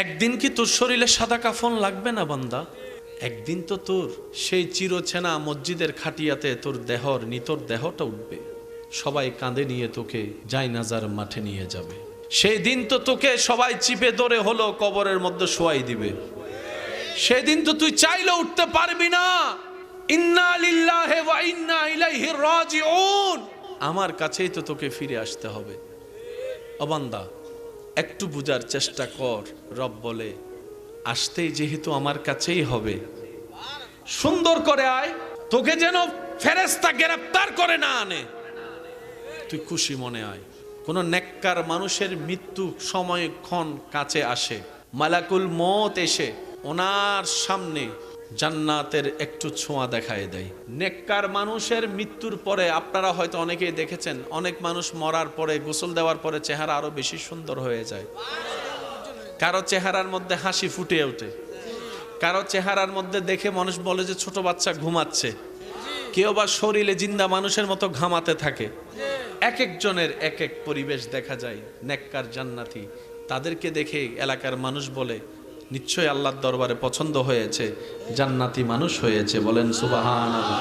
একদিন কি তোর শরীরে সাদা কাফন লাগবে না বান্দা? একদিন তো তোর সেই চিরচেনা মসজিদের খাটিয়াতে তোর নিতর দেহটা উঠবে, সবাই কাঁধে নিয়ে তোকে জায়নাজার মাঠে নিয়ে যাবে। সেই দিন তো তোকে সবাই চিপে ধরে হলো কবরের মধ্যে শোয়াই দিবে। সেদিন তো তুই চাইলে উঠতে পারবি না। ইন্না লিল্লাহি ওয়া ইন্না ইলাইহি রাজিউন, আমার কাছেই তো তোকে ফিরে আসতে হবে। ও বান্দা, একটু বুঝার চেষ্টা কর। রব বলে আসতেই যেহেতু আমার কাছেই হবে, সুন্দর করে আয়, তোকে যেন ফেরেশতা গ্রেফতার করে না আনে, তুই খুশি মনে আয়। কোন নেককার মানুষের মৃত্যু সময়ক্ষণ কাছে আসে, মালাকুল মউত এসে ওনার সামনে জান্নাতের একটু ছোঁয়া দেখায় দেয়। নেককার মানুষের মৃত্যুর পরে আপনারা হয়তো অনেকেই দেখেছেন, অনেক মানুষ মরার পরে গোসল দেওয়ার পরে চেহারা আরো বেশি সুন্দর হয়ে যায়। কারো চেহারার মধ্যে হাসি ফুটে ওঠে, কারো চেহারার মধ্যে দেখে মানুষ বলে যে ছোট বাচ্চা ঘুমাচ্ছে, কেউ বা শরীরে জিন্দা মানুষের মতো ঘামাতে থাকে। এক একজনের এক এক পরিবেশ দেখা যায়। নেককার জান্নাতি, তাদেরকে দেখে এলাকার মানুষ বলে নিশ্চয়ই আল্লাহর দরবারে পছন্দ হয়েছে, জান্নাতি মানুষ হয়েছে। বলেন সুবহানাল্লাহ।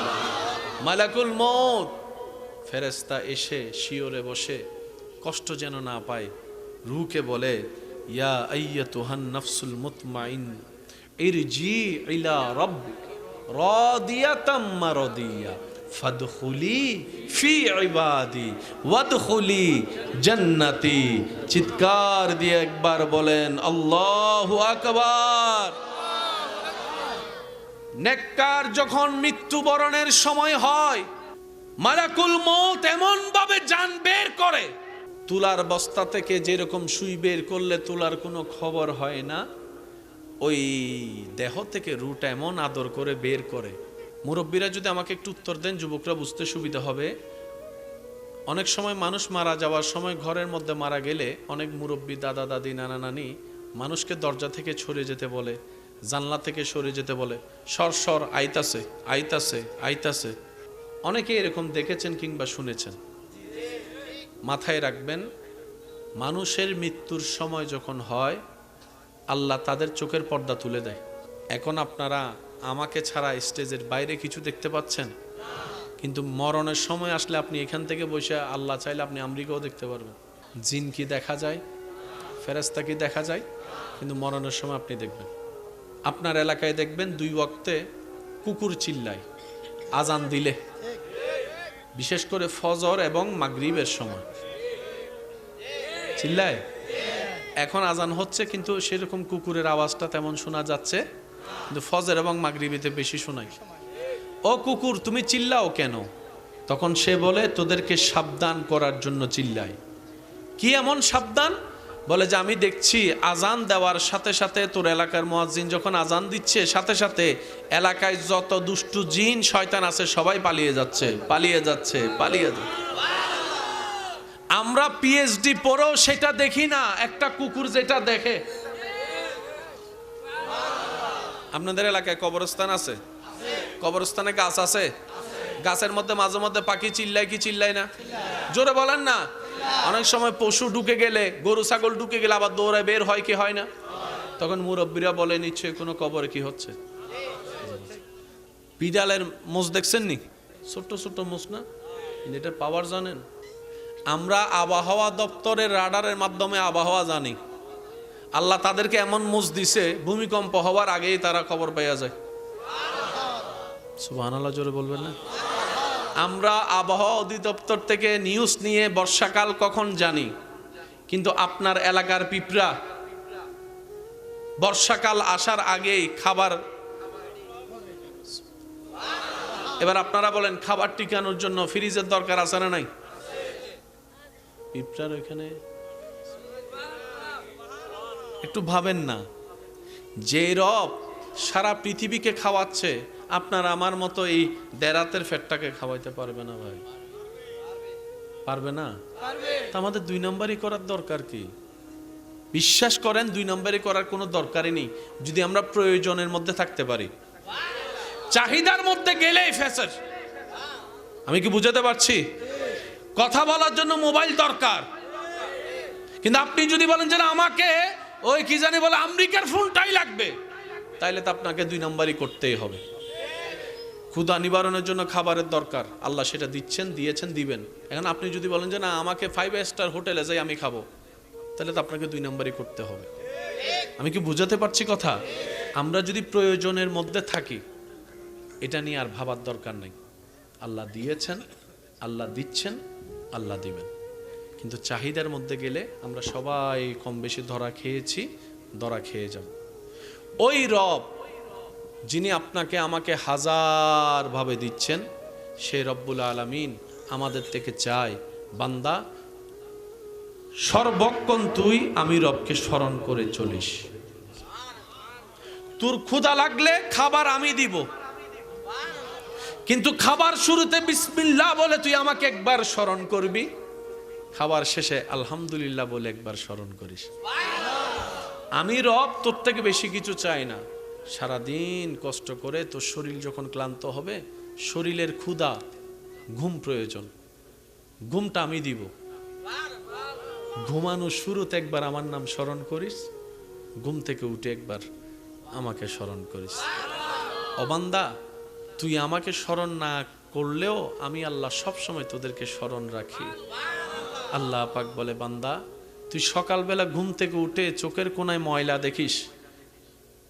মালাকুল মউত ফেরেশতা এসে শিয়রে বসে কষ্ট যেন না পায়, রূহকে বলে ইয়া আইয়াতুহান নাফসুল মুতমাইন ইরজি ইলা রাব্বিক রাদিয়াতাম মারদিয়া ফাদখুলি ফি ইবাদি ওয়াদখুলি জান্নাতি। চিৎকার দিয়ে একবার বলেন আল্লাহু আকবার। নেককার যখন মৃত্যুবরণের সময় হয়, মালাকুল মউত এমন ভাবে জান বের করে, তুলার বস্তা থেকে যেরকম সুই বের করলে তুলার কোনো খবর হয় না, ওই দেহ থেকে রুটা এমন আদর করে বের করে। মুরব্বীরা যদি আমাকে একটু উত্তর দেন, যুবকরা বুঝতে সুবিধা হবে। অনেক সময় মানুষ মারা যাওয়ার সময় ঘরের মধ্যে মারা গেলে অনেক মুরব্বী, দাদা দাদি, নানা নানি মানুষকে দরজা থেকে সরে যেতে বলে, জানলা থেকে সরে যেতে বলে, সর সর আইতাছে আইতাছে আইতাছে। অনেকে এরকম দেখেছেন কিংবা শুনেছেন। মাথায় রাখবেন, মানুষের মৃত্যুর সময় যখন হয়, আল্লাহ তাদের চোখের পর্দা তুলে দেয়। এখন আপনারা আমাকে ছাড়া স্টেজের বাইরে কিছু দেখতে পাচ্ছেন, কিন্তু মরণের সময় আসলে আপনি এখান থেকে বসে আল্লাহ চাইলে আপনি আমেরিকাও দেখতে পারবেন। জিন কি দেখা যায়, ফেরেশতা কি দেখা যায়, কিন্তু মরণের সময় আপনি দেখবেন। আপনার এলাকায় দেখবেন 2 ওয়াক্তে কুকুর চিল্লায় আজান দিলে, বিশেষ করে ফজর এবং মাগরিবের সময় চিল্লায়। এখন আজান হচ্ছে কিন্তু সেরকম কুকুরের আওয়াজটা তেমন শোনা যাচ্ছে, কিন্তু ফজর এবং মাগরিবিতে বেশি শোনায়। ও কুকুর, তুমি চিল্লাও কেন? তখন সে বলে তোদেরকে সাবধান করার জন্য চিল্লাই। কি এমন সাবধান? বলে যে আমি দেখছি আজান দেওয়ার সাথে সাথে তোর এলাকার মুয়াজ্জিন যখন আজান দিচ্ছে, সাথে সাথে এলাকায় যত দুষ্টু জিন শয়তান আছে সবাই পালিয়ে যাচ্ছে পালিয়ে যাচ্ছে পালিয়ে যাচ্ছে। আমরা পিএইচডি পড়েও সেটা দেখি না, একটা কুকুর যেটা দেখে। আপনাদের এলাকায় কবরস্থান আছে? কবরস্থানে গাছ আছে? গাছের মধ্যে মাঝে মধ্যে পাখি চিল্লায় কি চিল্লায় না? জোরে বলেন না। অনেক সময় পশু ঢুকে গেলে, গরু ছাগল ঢুকে গেলে আবার দৌড়ায় বের হয় কি হয় না? তখন মুরব্বীরা বলে নিশ্চয়ই কোনো কবরে কি হচ্ছে। বিড়ালের মোষ দেখছেন নি? ছোট্ট ছোট্ট মোষ না? এটা পাওয়ার জানেন? আমরা আবহাওয়া দপ্তরের রাডারের মাধ্যমে আবহাওয়া জানি। আল্লাহ তাদেরকে এমন মোষ দিছে, ভূমিকম্প হওয়ার আগেই তারা খবর পাইয়া যায়। সুবহানাল্লাহ জোরে বলবেন না? আমরা আবহাওয়া অধিদপ্তর থেকে নিউজ নিয়ে বর্ষাকাল কখন জানি, কিন্তু আপনার এলাকার পিঁপড়া বর্ষাকাল আসার আগেই খাবার। এবার আপনারা বলেন, খাবার টিকানোর জন্য ফ্রিজের দরকার আছে না নাই? পিঁপড়ার ওইখানে একটু ভাবেন না, যে রব সারা পৃথিবীকে খাওয়াচ্ছে, আপনার আমার মতো এই দেরাতের ফেটটাকে খাওয়াইতে পারবে না ভাই? পারবে না? আমাদের 2 নম্বরই করার দরকার কি? বিশ্বাস করেন 2 নম্বরই করার কোনো দরকারই নেই, যদি আমরা প্রয়োজনের মধ্যে থাকতে পারি। চাহিদার মধ্যে গেলেই ফেসের। আমি কি বুঝাতে পারছি? কথা বলার জন্য মোবাইল দরকার, কিন্তু আপনি যদি বলেন যে আমাকে ওই কি জানি বলে আমেরিকার ফোনটাই লাগবে, তাইলে তো আপনাকে 2 নম্বরই করতেই হবে। ক্ষুধা নিবারণের জন্য খাবারের দরকার, আল্লাহ সেটা দিচ্ছেন, দিয়েছেন, দিবেন। এখন আপনি যদি বলেন যে না আমাকে 5 স্টার হোটেলে যাই আমি খাবো, তাহলে তো আপনাকে 2 নম্বরই করতে হবে। আমি কি বুঝাতে পারছি কথা? আমরা যদি প্রয়োজনের মধ্যে থাকি, এটা নিয়ে আর ভাবার দরকার নেই। আল্লাহ দিয়েছেন, আল্লাহ দিচ্ছেন, আল্লাহ দিবেন। কিন্তু চাহিদার মধ্যে গেলে আমরা সবাই কম বেশি ধরা খেয়েছি, ধরা খেয়ে যাব। ওই রব যিনি আপনাকে আমাকে হাজার ভাবে দিচ্ছেন, সে রব্বুল আলামিন আমাদের থেকে চায়, বান্দা সর্বক্ষণ তুই আমি রবকে স্মরণ করে চলিস। তোর ক্ষুধা লাগলে খাবার আমি দিব, কিন্তু খাবার শুরুতে বিসমিল্লাহ বলে তুই আমাকে একবার স্মরণ করবি, খাবার শেষে আলহামদুলিল্লাহ বলে একবার স্মরণ করিস। আমি রব তোর থেকে বেশি কিছু চাই না। সারাদিন কষ্ট করে তোর শরীর যখন ক্লান্ত হবে, শরীরের ক্ষুধা, ঘুম প্রয়োজন, ঘুমটা আমি দিব। ঘুমানোর শুরুতে একবার আমার নাম স্মরণ করিস, ঘুম থেকে উঠে একবার আমাকে স্মরণ করিস। ও বান্দা, তুই আমাকে স্মরণ না করলেও আমি আল্লাহ সব সময় তোদেরকে স্মরণ রাখি। আল্লাহ পাক বলে, বান্দা তুই সকালবেলা ঘুম থেকে উঠে চোখের কোনায় ময়লা দেখিস,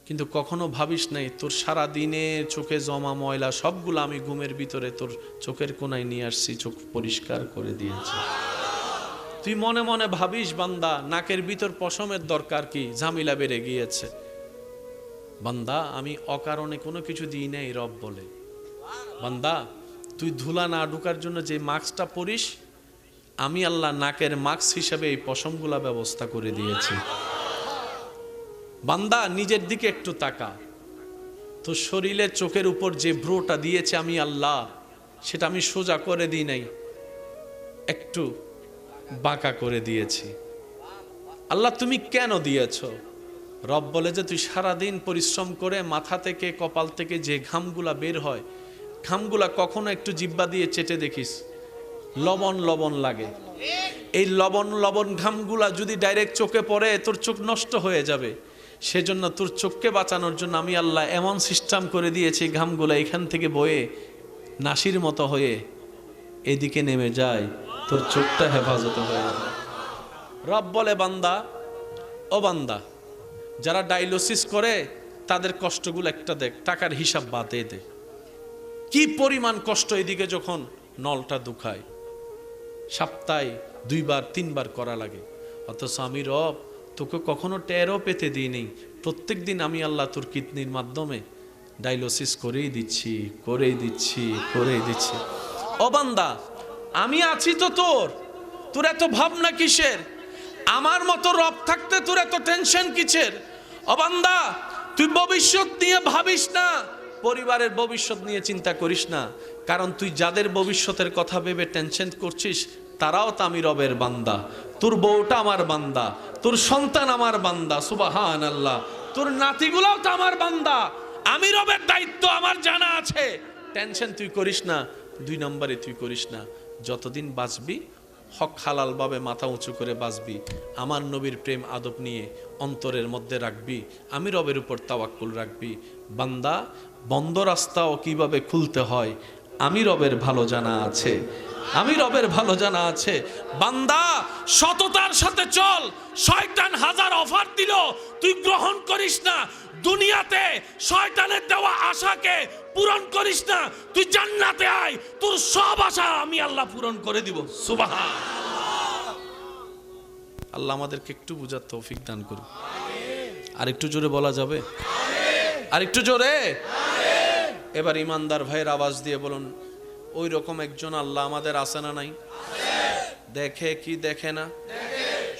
কিন্তু কখনো ভাবিস নাই তোর সারা দিনে চোখে জমা ময়লা সবগুলো আমি ঘুমের ভিতরে তোর চোখের কোনায় নিয়ে আসছি, চোখ পরিষ্কার করে দিয়েছি। তুই মনে মনে ভাবিস বান্দা নাকের ভিতর পশমের দরকার কি, ঝামেলা বেড়ে গিয়েছে। বান্দা আমি অকারণে কোনো কিছু দিই নাই, রব বলে। বান্দা তুই ধুলা না ঢোকার জন্য যে মাস্কটা পরিস, আমি আল্লাহ নাকের মাস্ক হিসেবে এই পশমগুলা ব্যবস্থা করে দিয়েছি। বান্দা নিজের দিকে একটু তাকা, তোর শরীরে চোখের উপর যে ভ্রুটা দিয়েছে আমি আল্লাহ, সেটা আমি সোজা করে দিই নাই, একটু বাঁকা করে দিয়েছি। আল্লাহ তুমি কেন দিয়েছ? রব বলে যে তুই সারাদিন পরিশ্রম করে মাথা থেকে কপাল থেকে যে ঘামগুলা বের হয়, ঘামগুলা কখনো একটু জিহ্বা দিয়ে চেটে দেখিস, লবণ লবণ লাগে। এই লবণ লবণ ঘামগুলা যদি ডাইরেক্ট চোখে পড়ে তোর চোখ নষ্ট হয়ে যাবে। সেজন্য তোর চোখকে বাঁচানোর জন্য আমি আল্লাহ এমন সিস্টেম করে দিয়েছি, ঘামগুলা এখান থেকে বয়ে নাসির মতো হয়ে এদিকে নেমে যায়, তোর চোখটা হেফাজত হয়ে যায়। রব বলে, বান্দা ও বান্দা, যারা ডায়ালিসিস করে তাদের কষ্টগুলো একটা দেখ, টাকার হিসাব বাদে দে, কি পরিমাণ কষ্ট এদিকে যখন নলটা দুখায়, সপ্তাহে 2 বার 3 বার করা লাগে। অথচ আমি রব তোকে কখনো টেরও পেতে দিই নেই। প্রত্যেক দিন আমি আল্লাহ তোর কিডনির মাধ্যমে ডায়ালিসিস করেই দিচ্ছি, করেই দিচ্ছি, করেই দিচ্ছি। ও বান্দা আমি আছি তো, তোর এত ভাবনা কিসের? আমার মতো রব থাকতে তোর এত টেনশন কিসের? ও বান্দা তুই ভবিষ্যৎ নিয়ে ভাবিস না, পরিবারের ভবিষ্যৎ নিয়ে চিন্তা করিস না, কারণ তুই যাদের ভবিষ্যতের কথা ভেবে টেনশন করছিস তারাও তো আমি রবের বান্দা। তোর বউটা আমার বান্দা, তোর সন্তান আমার বান্দা, সুবহানাল্লাহ, তোর নাতিগুলাও তো আমার বান্দা। আমি রবের দায়িত্ব আমার জানা আছে, টেনশন তুই করিস না। 2 নম্বরে তুই করিস না, যতদিন বাঁচবি হক হালাল ভাবে মাথা উঁচু করে বাঁচবি, আমার নবীর প্রেম আদব নিয়ে অন্তরের মধ্যে রাখবি, আমি রবের উপর তাওয়াক্কুল রাখবি। বান্দা বন্ধ রাস্তাও কিভাবে খুলতে হয় আমি রবের ভালো জানা আছে, আমি রবের ভালো জানা আছে। বান্দা সততার সাথে চল, শয়তান হাজার অফার দিল তুই গ্রহণ করিস না। দুনিয়াতে শয়তানের দেওয়া আশাকে পূরণ করিস না, তুই জান্নাতে আয়, তোর সব আশা আমি আল্লাহ পূরণ করে দিব। সুবহান আল্লাহ আমাদেরকে একটু বুঝার তৌফিক দান করুন। আর একটু জোরে বলা যাবে? আর একটু জোরে। এবার ইমানদার ভাইয়ের আওয়াজ দিয়ে বলুন, ওই রকম একজন আল্লাহ আমাদের আছে না নাই? দেখে কি দেখে না,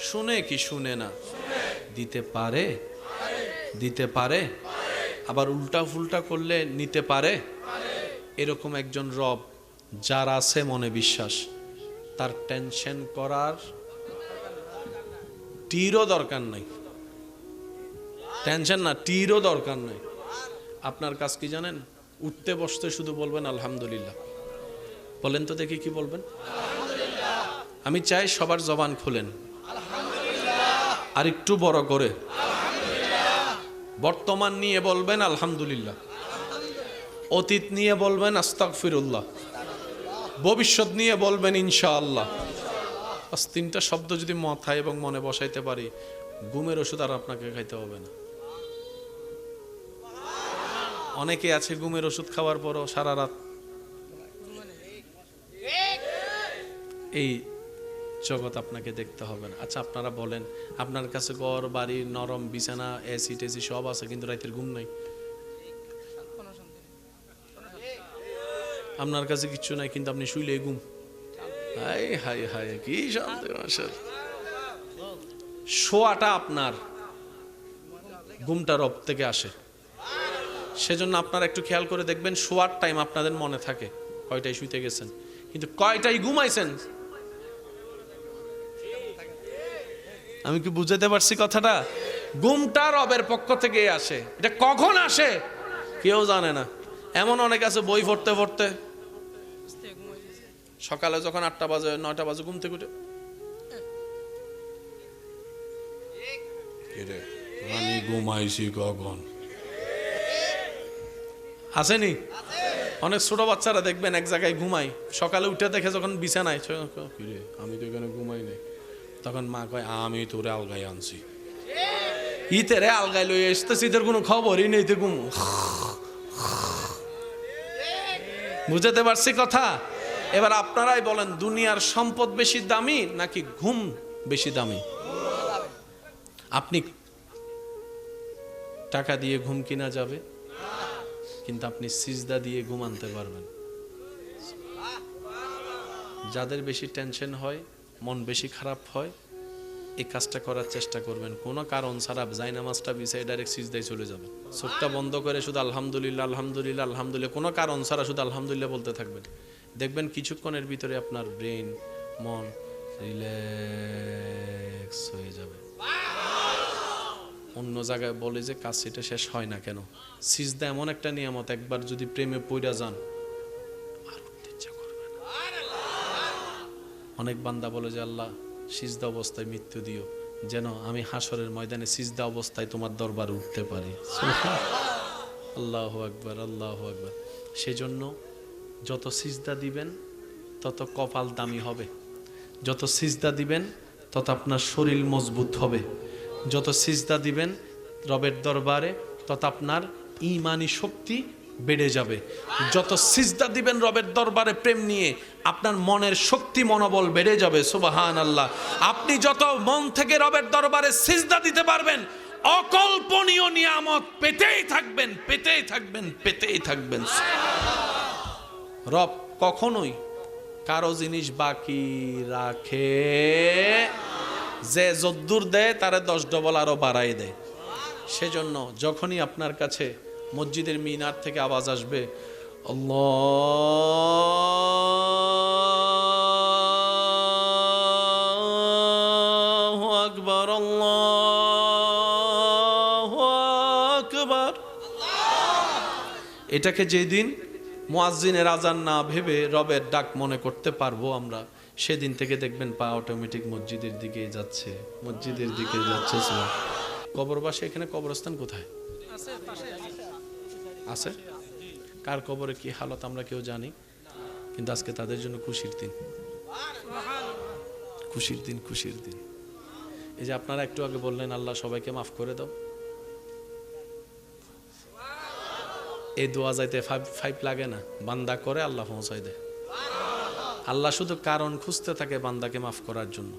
শুনে কি শুনে না, দিতে পারে, দিতে পারে, আবার উল্টা ফুলটা করলে নিতে পারে। এরকম একজন রব যার আছে মনে বিশ্বাস, তার টেনশন করার টিরও দরকার নাই। টেনশন না, টিরও দরকার নাই। আপনার কাজ কি জানেন? উঠতে বসতে শুধু বলবেন আলহামদুলিল্লাহ। বলেন তো দেখি কি বলবেন? আমি চাই সবার জবান খুলেন আর একটু বড় করে বর্তমান নিয়ে বলবেন আলহামদুলিল্লাহ, অতীত নিয়ে বলবেন আস্তাগফিরুল্লাহ, ভবিষ্যৎ নিয়ে বলবেন ইনশাআল্লাহ। বাস তিনটা শব্দ যদি মাথায় এবং মনে বসাইতে পারি, ঘুমের ওষুধ আর আপনাকে খাইতে হবে না। অনেকে আছে ঘুমের ওষুধ খাওয়ার পরও সারা রাত এই জগৎ আপনাকে দেখতে হবে না। আচ্ছা আপনারা বলেন, আপনার কাছে ঘর বাড়ি নরম বিছানা এসি টেসি সব আছে, কিন্তু রাতের ঘুম নাই। আপনার কাছে কিচ্ছু নাই, কিন্তু আপনি শুইলে ঘুম। হাই হাই হাই, কি শান্তি। শোয়াটা আপনার, ঘুমটা রব থেকে আসে। সেজন্য আপনারা একটু খেয়াল করে দেখবেন, শোয়ার টাইম আপনাদের মনে থাকে কয়টায় শুইতে গেছেন, কিন্তু কয়টায় ঘুমাইছেন। আমি কি বুঝাতে পারছি কথাটা? ঘুমটা রবের পক্ষ থেকে আসে। এটা কখন আসে কেউ জানে না। এমন অনেক আছে বই পড়তে পড়তে সকালে যখন 8টা বাজে 9টা বাজে ঘুম থেকে উঠে, আমি ঘুমাইছি কখন। আসেনি? অনেক ছোট বাচ্চারা দেখবেন এক জায়গায় ঘুমাই, সকালে উঠে দেখে যখন বিছানায়, আমি তো এখানে ঘুমাই নাই, তখন মা কয় আমি তোরে আলগাই আনছি। ইতেরে আলগাই লই আসতেছি, তোর কোনো খবরই নেই, তো ঘুম। বুঝাতে পারছি কথা? এবার আপনারাই বলেন, দুনিয়ার সম্পদ বেশি দামি নাকি ঘুম বেশি দামি? আপনি টাকা দিয়ে ঘুম কিনা যাবে, কিন্তু আপনি সিজদা দিয়ে ঘুম আনতে পারবেন। যাদের বেশি টেনশন হয়, মন বেশি খারাপ হয়, এই কাজটা করার চেষ্টা করবেন। কোনো কারণ ছাড়া জায়নামাজটা বিছাই ডাইরেক্ট সিজদায় চলে যাবে। চোখটা বন্ধ করে শুধু আলহামদুলিল্লাহ আলহামদুলিল্লাহ আলহামদুলিল্লাহ, কোনো কারণ ছাড়া শুধু আলহামদুলিল্লাহ বলতে থাকবেন। দেখবেন কিছুক্ষণের ভিতরে আপনার ব্রেন মন রিল্যাক্স হয়ে যাবে। অন্য জায়গায় বলে যে কাজ সেটা শেষ হয় না কেন? সিজদা এমন একটা নিয়ামত, একবার যদি প্রেমে পইড়া যান আর উঠতে ইচ্ছা করবে না। অনেক বান্দা বলে যে আল্লাহ সিজদা অবস্থায় মৃত্যু দিও, যেন আমি হাসরের ময়দানে সিজদা অবস্থায় তোমার দরবারে উঠতে পারি। আল্লাহু আকবার, আল্লাহু আকবার। সেজন্য যত সিজদা দিবেন তত কপাল দামি হবে, যত সিজদা দিবেন তত আপনার শরীর মজবুত হবে, যত সিজদা দিবেন রবের দরবারে তত আপনার ঈমানি শক্তি বেড়ে যাবে। যত সিজদা দিবেন রবের দরবারে প্রেম নিয়ে, আপনার মনের শক্তি মনোবল বেড়ে যাবে। সুবহানাল্লাহ। আপনি যত মন থেকে রবের দরবারে সিজদা দিতে পারবেন, অকল্পনীয় নিয়ামত পেতেই থাকবেন, পেতেই থাকবেন, পেতেই থাকবেন। রব কখনোই কারো জিনিস বাকি রাখে, যে যদ্দুর দেয় তারে 10 ডবল আরো বাড়াই দেয়। সেজন্য যখনই আপনার কাছে মসজিদের মিনার থেকে আওয়াজ আসবে আল্লাহু আকবার, আল্লাহু আকবার, এটাকে যেদিন মুয়াজ্জিনের আজান না ভেবে রবের ডাক মনে করতে পারবো আমরা, সেদিন থেকে দেখবেন পা অটোমেটিক মসজিদের দিকে যাচ্ছে, মসজিদের দিকে যাচ্ছে। কবরবাসী এখানে কবরস্থান কোথায় আছে? কার কবরে কি হালত আমরা কেউ জানি, কিন্তু আজকে তাদের জন্য খুশির দিন, খুশির দিন, খুশির দিন। এই যে আপনারা একটু আগে বললেন আল্লাহ সবাইকে মাফ করে দাও, এই দোয়া যাইতে 5 লাগে না, বান্দা করে আল্লাহ পৌঁছায় দেয়। আল্লাহ শুধু কারণ খুঁজতে থাকে বান্দাকে মাফ করার জন্য,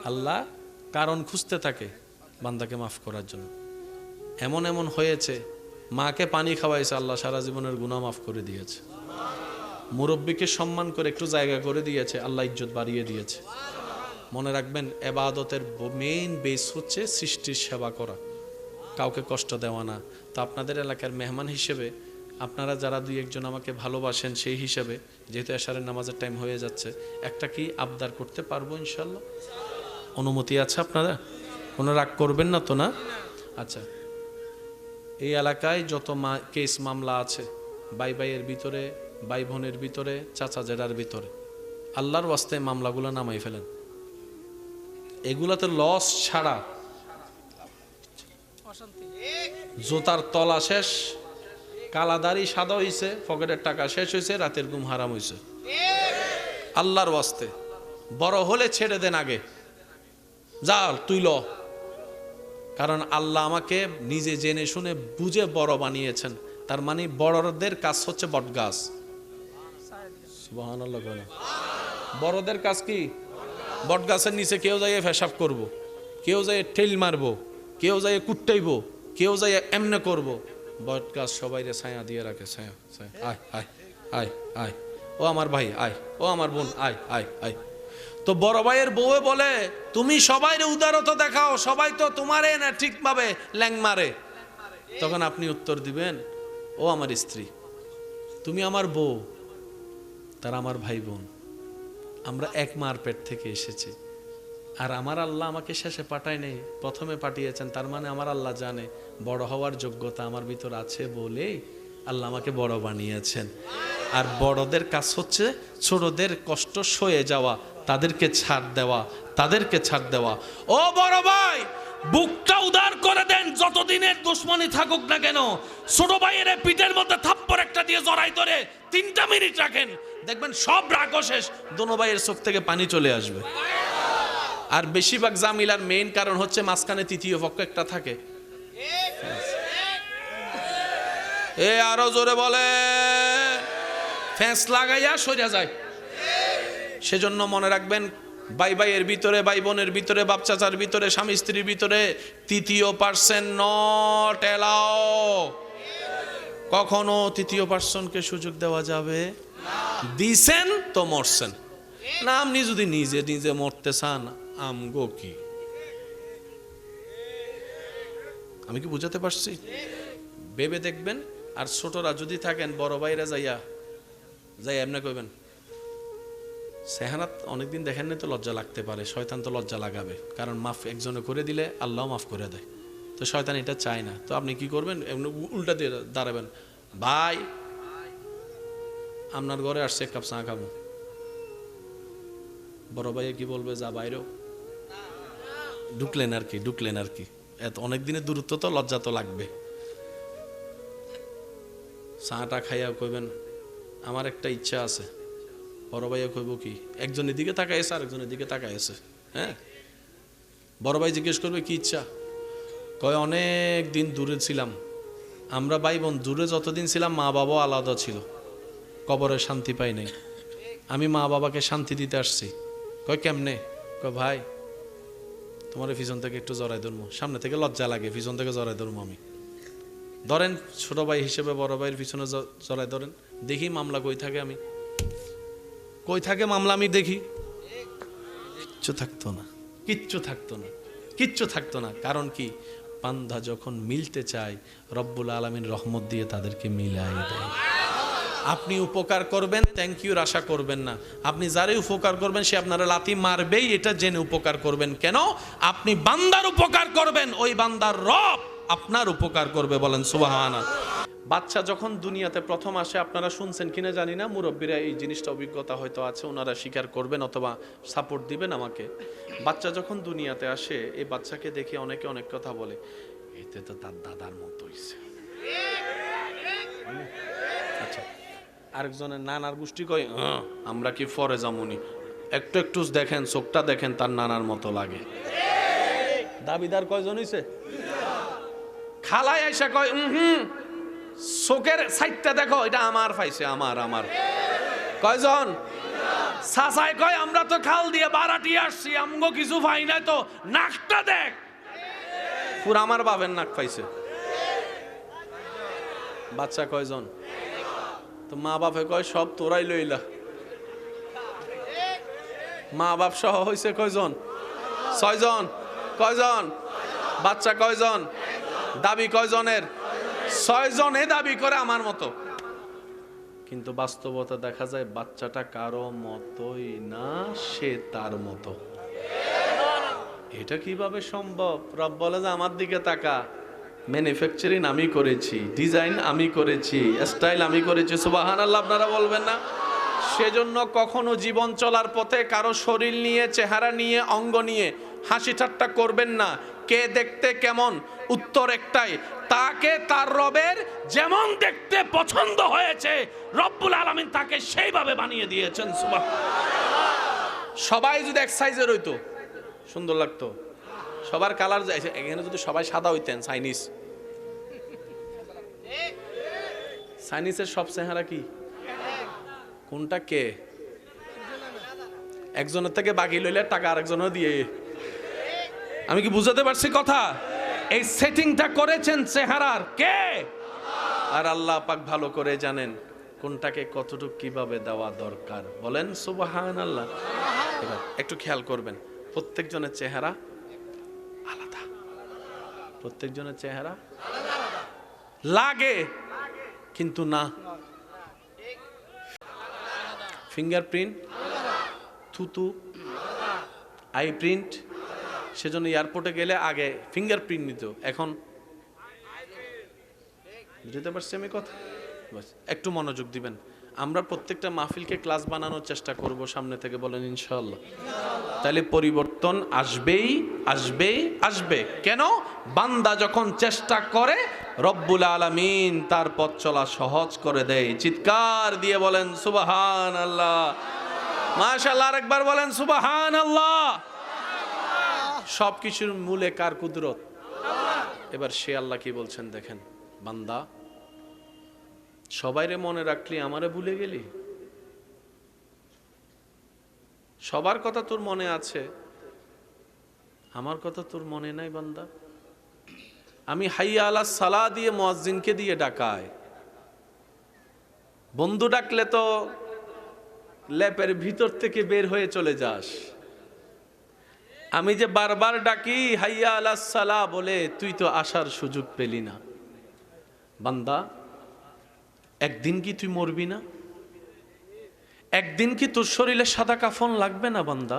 আল্লাহ কারণ খুঁজতে থাকে বান্দাকে মাফ করার জন্য। এমন এমন হয়েছে, মাকে পানি খাওয়াইছে, আল্লাহ সারা জীবনের গুনাহ মাফ করে দিয়েছে। মুরব্বীকে সম্মান করে একটু জায়গা করে দিয়েছে, আল্লাহ ইজ্জত বাড়িয়ে দিয়েছে। মনে রাখবেন, ইবাদতের মেইন বেস হচ্ছে সৃষ্টির সেবা করা, কাউকে কষ্ট দেওয়া না। তো আপনাদের এলাকার মেহমান হিসেবে আপনারা যারা 2-1 আমাকে ভালোবাসেন, সেই হিসেবে যেহেতু এশারের নামাজের টাইম হয়ে যাচ্ছে, একটা কি আবদার করতে পারবো ইনশাল্লাহ? অনুমতি আছে আপনারা? কোনো রাগ করবেন না তো? না? আচ্ছা, এই এলাকায় যত কেস মামলা আছে, ভাই ভাইয়ের ভিতরে, ভাই বোনের ভিতরে, চাচা জেরার ভিতরে, আল্লাহর ওয়াস্তে মামলাগুলো নামাই ফেলেন। এগুলাতে লস ছাড়া জুতার তলা শেষ, কালাদারি সাদা হইছে, পকেটের টাকা শেষ হয়েছে, রাতের ঘুম হারাম হইছে। আল্লাহর ওয়াস্তে বড় হলে ছেড়ে দেন আগে, যা তুই ল। কারণ আল্লাহ আমাকে নিজে জেনে শুনে বুঝে বড় বানিয়েছেন। তার মানে বড়দের কাজ হচ্ছে বটগাছ। সুবহানাল্লাহ। বড়দের কাজ কি? বটগাছের নিচে কেউ যাই পেশাব করব, কেউ যাই ঠেল মারবো, কেউ যাই কুট্টাইব, কেউ যাই এমনে করব। বটগাছ সবাইরে ছায়া দিয়ে রাখে। ছায়া ছায়া, আয় আয় আয় আয়, ও আমার ভাই আয়, ও আমার বোন আয় আয় আয়। তো বড় ভাইয়ের বউ বলে, তুমি সবাইরে উদারতা দেখাও, সবাই তো তোমারে না ঠিকভাবে ল্যাং মারে। তখন আপনি উত্তর দিবেন, ও আমার স্ত্রী, তুমি আমার বউ, তারা আমার ভাই বোন, আমরা এক মার পেট থেকে এসেছি। আর আমার আল্লাহ আমাকে শেষে পাঠায় নেই, প্রথমে পাঠিয়েছেন। তার মানে আমার আল্লাহ জানে বড় হওয়ার যোগ্যতা আমার ভিতর আছে বলেই আল্লাহ আমাকে বড় বানিয়েছেন। আর বড়দের কাজ হচ্ছে ছোটদের কষ্ট সয়ে যাওয়া, তাদেরকে ছাড় দেওয়া, তাদেরকে ছাড় দেওয়া। ও বড় ভাই, বুকটা উদার করে দেন, যতদিনের দুশ্মনী থাকুক না কেন। ছোট ভাইয়ের পিঠের মধ্যে থাপ্পড় একটা দিয়ে জড়াই ধরে 3টা মিনিট রাখেন, দেখবেন সব রাগ শেষ, দোনো ভাইয়ের চোখ থেকে পানি চলে আসবে। আর বেশিরভাগ জামিলার মেইন কারণ হচ্ছে মাঝখানে তৃতীয় পক্ষ একটা থাকে। এ আরো জোরে বলে, ফ্যাঁস লাগাইয়া সরে যায়। সেজন্য মনে রাখবেন, ভাই ভাইয়ের ভিতরে, ভাই বোনের ভিতরে, বাপ চাচার ভিতরে, স্বামী স্ত্রীর ভিতরে তৃতীয় পার্সন নট এলাও। কখনো তৃতীয় পার্সনকে সুযোগ দেওয়া যাবে দিছেন তো মরছেন না। আপনি যদি নিজে নিজে মরতে চান, আমগো কি? আমি কি বুঝাতে পারছি? ভেবে দেখবেন। আর ছোটরা যদি থাকেন, বড় ভাইরা যাইয়া এমনি কইবেন, সেহানাত অনেকদিন দেখেন না, তো লজ্জা লাগতে পারে। শয়তান তো লজ্জা লাগাবে, কারণ মাফ একজনে করে দিলে আল্লাহ মাফ করে দেয়। তো শয়তান এটা চায় না। তো আপনি কি করবেন? এমনি উল্টা দিয়ে দাঁড়াবেন, ভাই আপনার ঘরে আসছে, এক কাপ চা খাবো। বড় ভাইয়ে কি বলবে? যা বাইরেও। ঢুকলেন আর কি। এত অনেক দিনের দূরত্ব তো লজ্জা তো লাগবে। চাটা খাইয়া কইবেন, আমার একটা ইচ্ছা আছে। বড় ভাইয়া কইব কি? একজনের দিকে তাকাইছে, আরেকজনের দিকে তাকাইছে। হ্যাঁ, বড় ভাই জিজ্ঞেস করবে কি ইচ্ছা? কয় অনেক দিন দূরে ছিলাম আমরা, ভাই বোন দূরে যতদিন ছিলাম, মা বাবাও আলাদা ছিল, কবরে শান্তি পাই নাই। আমি মা বাবাকে শান্তি দিতে আসছি। কয় কেমনে? কয় ভাই তোমার পিছন থেকে একটু জড়াই ধরবো। সামনে থেকে লজ্জা লাগে, পিছন থেকে জড়াই ধরবো আমি। ধরেন ছোট ভাই হিসেবে বড় ভাইয়ের পিছনে জড়াই ধরেন, দেখি মামলা কই থাকে। আমি কই থাকে মামলা? আমি দেখি কিচ্ছু থাকতো না, কিচ্ছু থাকতো না, কিচ্ছু থাকতো না। কারণ কি? বান্দা যখন মিলতে চায়, রব্বুল আলামিন রহমত দিয়ে তাদেরকে মিলাই দেয়। আপনি উপকার করবেন, থ্যাংক ইউর আশা করবেন না। আপনি যারে উপকার করবেন সে আপনারা লাথি মারবেই, এটা জেনে উপকার করবেন। কেন? আপনি বান্দার উপকার করবেন, ওই বান্দার রব আপনার উপকার করবে। বলেন সুবহানাল্লাহ। বাচ্চা যখন দুনিয়াতে প্রথম আসে, আপনারা শুনছেন কিনা জানি না, মুরব্বীরা এই জিনিসটা অভিজ্ঞতা হয়তো আছে, ওনারা স্বীকার করবেন অথবা সাপোর্ট দিবেন আমাকে। বাচ্চা যখন দুনিয়াতে আসে, এই বাচ্চাকে দেখে অনেকে অনেক কথা বলে, এতে তো তার দাদার মতো হইছে। আচ্ছা, আরেকজনের নানার গোষ্ঠী কয়, আমরা কি ফরে জামুনি, একটু একটু দেখেন, চোখটা দেখেন, তার নানার মতো লাগে। দাবিদার কয়জন হইছে? খালায় আইসা কয়, চোখের সাইডটা দেখো, এটা আমার পাইছে, আমার। কয়জন? সাসাই কয়, আমরা তো খাল দিয়ে বারাটি আসছি, আমগো কিছু পাই নাই, তো নাকটা দেখ, পুরা আমার বাবের নাক পাইছে। বাচ্চা কয়জন? তো মা বাপে কয়, সব তোরাই লইলা। মা বাপ সহ হইছে কয়জন? 6 জন। কয়জন? বাচ্চা কয়জন? দাবি কয়জনের? 6 জনে দাবি করে আমার মতো। কিন্তু বাস্তবতা দেখা যায় বাচ্চাটা কারো মতোই না, সে তার মতো। এটা কিভাবে সম্ভব? রব বলে যে আমার দিকে তাকা, ম্যানুফ্যাকচারিং আমি করেছি, ডিজাইন আমি করেছি, স্টাইল আমি করেছি। সুবহানাল্লাহ, আপনারা বলবেন না? সেজন্য কখনো জীবন চলার পথে কারো শরীর নিয়ে, চেহারা নিয়ে, অঙ্গ নিয়ে হাসি ঠাট্টা করবেন না। কে দেখতে কেমন, উত্তর একটাই, তাকে তার রবের যেমন দেখতে পছন্দ হয়েছে রব্বুল আলামিন তাকে সেইভাবে বানিয়ে দিয়েছেন। সুবহানাল্লাহ। সবাই যদি এক সাইজের হইতো সুন্দর লাগতো। সবার কালার যায়, এখানে যদি সবাই সাদা হইতেন, চাইনিজের সব চেহারা কি, কোনটা কে? একজনের থেকে বাকি লইলে টাকা আরেকজনও দিয়ে। আমি কি বুঝাতে পারছি কথা? এই সেটিংটা করেছেন চেহারার কে? আর আল্লাহ পাক ভালো করে জানেন কোনটাকে কতটুকু কিভাবে দেওয়া দরকার। বলেন সুবহানাল্লাহ। এবার একটু খেয়াল করবেন, প্রত্যেকজনের চেহারা আলাদা, প্রত্যেকজনের চেহারা লাগে কিন্তু না। ফিঙ্গারপ্রিন্ট, থুতু, আই প্রিন্ট। সেজন্য এয়ারপোর্টে গেলে আগে ফিঙ্গারপ্রিন্ট নিত, এখন বুঝতে পারছি আমি কথা? একটু মনোযোগ দিবেন। আমরা প্রত্যেকটা মাহফিলকে ক্লাস বানানোর চেষ্টা করব সামনে থেকে, বলেন ইনশাআল্লাহ। তাহলে পরিবর্তন আসবেই, আসবেই, আসবে। কেন? বান্দা যখন চেষ্টা করে রব্বুল আলামিন তার পথ চলা সহজ করে দেয়। চিৎকার দিয়ে বলেন সুবহানাল্লাহ। মাশাআল্লাহ, আরেকবার বলেন সুবহানাল্লাহ। সবকিছুর মূলে কার কুদরত? এবার সে আল্লাহ কি বলছেন দেখেন, বান্দা সবাইরে মনে রাখলি আমারে ভুলে গেলি? সবার কথা তোর মনে আছে, আমার কথা তোর মনে নাই বান্দা। আমি হাইয়া আলা সালাহ দিয়ে মুয়াজ্জিনকে দিয়ে ডাকাই, বন্ধু ডাকলে তো ল্যাপের ভিতর থেকে বের হয়ে চলে যাস। আমি যে বারবার ডাকি হাইয়া আলা সালাহ বলে, তুই তো আসার সুযোগ পেলি না। বান্দা একদিন কি তুই মরবি না? একদিন কি তোর শরীরে সাদা কাফন লাগবে না বান্দা?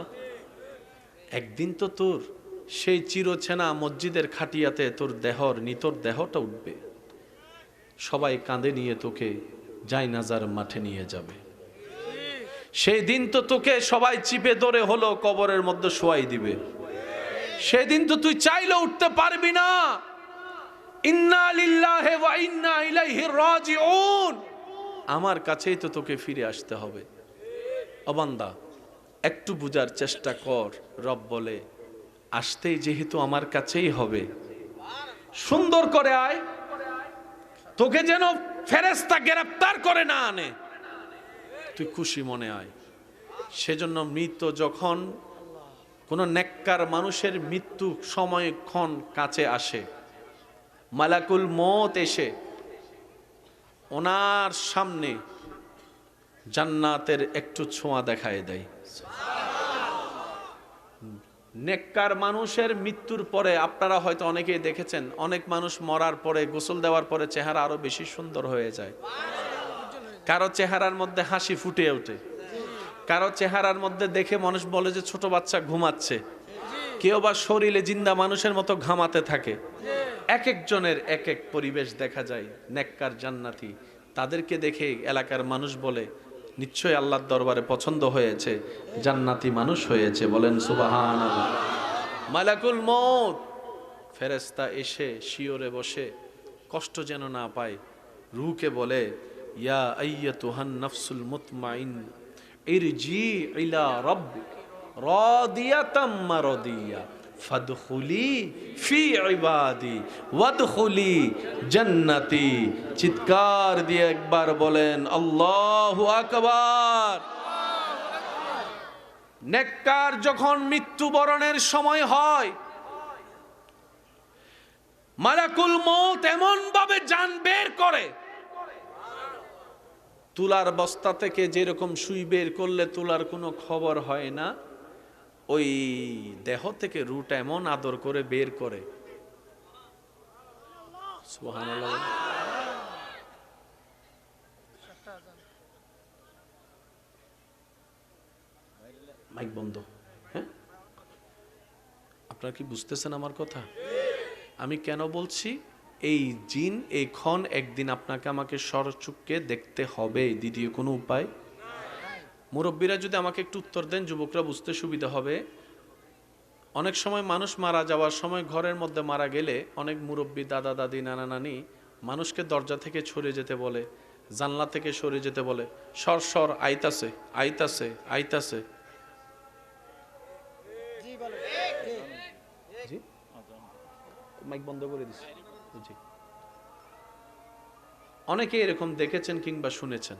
একদিন তো তোর সেই চিরচেনা মসজিদের খাটিয়াতে তোর দেহর নিতর দেহটা উঠবে। সবাই কাঁধে নিয়ে তোকে জায়নাজার মাঠে নিয়ে যাবে। সেই দিন তো তোকে সবাই চিপে ধরে হলো কবরের মধ্যে শোয়াই দিবে। সেদিন তো তুই চাইলে উঠতে পারবি না। ইন্না লিল্লাহি ওয়া ইন্না ইলাইহি রাজিউন। আমার কাছেই তো তোকে ফিরে আসতে হবে। ও বান্দা, একটু বুঝার চেষ্টা কর। রব বলে আসতেই যেহেতু আমার কাছেই হবে, সুন্দর করে আয়, তোকে যেন ফেরেশতা গ্রেফতার করে না আনে, তুই খুশি মনে আয়। সেজন্য মৃত্যু যখন কোন নেককার মানুষের মৃত্যু সময়ক্ষণ কাছে আসে, মালাকুল মউত এসে ওনার সামনে জান্নাতের একটু ছোঁয়া দেখায় দেয়। নেককার মানুষের মৃত্যুর পরে আপনারা হয়তো অনেকেই দেখেছেন, অনেক মানুষ মরার পরে গোসল দেওয়ার পরে চেহারা আরো বেশি সুন্দর হয়ে যায়। কারো চেহারার মধ্যে হাসি ফুটে ওঠে, কারো চেহারার মধ্যে দেখে মানুষ বলে যে ছোট বাচ্চা ঘুমাচ্ছে, কেউ বা শরীরে জিন্দা মানুষের মতো ঘামাতে থাকে। এক একজনের এক এক পরিবেশ দেখা যায়। নেককার জান্নাতি, তাদেরকে দেখে এলাকার মানুষ বলে নিশ্চয়ই আল্লাহর দরবারে পছন্দ হয়েছে, জান্নাতি মানুষ হয়েছে। বলেন সুবহানাল্লাহ। মালাকুল মউত ফেরেশতা এসে শিয়রে বসে, কষ্ট যেন না পায়, রূহকে বলে ইয়া আইয়াতুহান নাফসুল মুতমাইন ইরজি ইলা রাব্বিক রাদিয়াতাম মারদিয়া ফাদখুলি ফি ইবাদি ওয়াদখুলি জান্নাতি। চিৎকার দিয়ে একবার বলেন আল্লাহু আকবার। নেককার যখন মৃত্যুবরণের সময় হয়, মালাকুল মউত এমন ভাবে জান বের করে, তুলার বস্তা থেকে যেরকম সুই বের করলে তুলার কোনো খবর হয় না, ওই দেহ থেকে রুটা এমন আদর করে বের করে। সুবহানাল্লাহ। মাইক বন্ধ। হ্যাঁ, আপনারা কি বুঝতেছেন আমার কথা? আমি কেন বলছি? এই জিন এই ক্ষণ একদিন আপনাকে আমাকে সরচুককে দেখতে হবে, দ্বিতীয় কোনো উপায়। মুরব্বীরা যদি আমাকে একটু উত্তর দেন, যুবকরা বুঝতে সুবিধা হবে। অনেক সময় মানুষ মারা যাওয়ার সময় ঘরের মধ্যে মারা গেলে অনেক মুরব্বী, দাদা দাদি, নানা নানি মানুষকে দরজা থেকে সরে যেতে বলে, জানলা থেকে সরে যেতে বলে, সর সর, আইতাছে আইতাছে আইতাছে। জি, মাইক বন্ধ করে দিছি। জি, অনেকে এরকম দেখেছেন কিংবা শুনেছেন।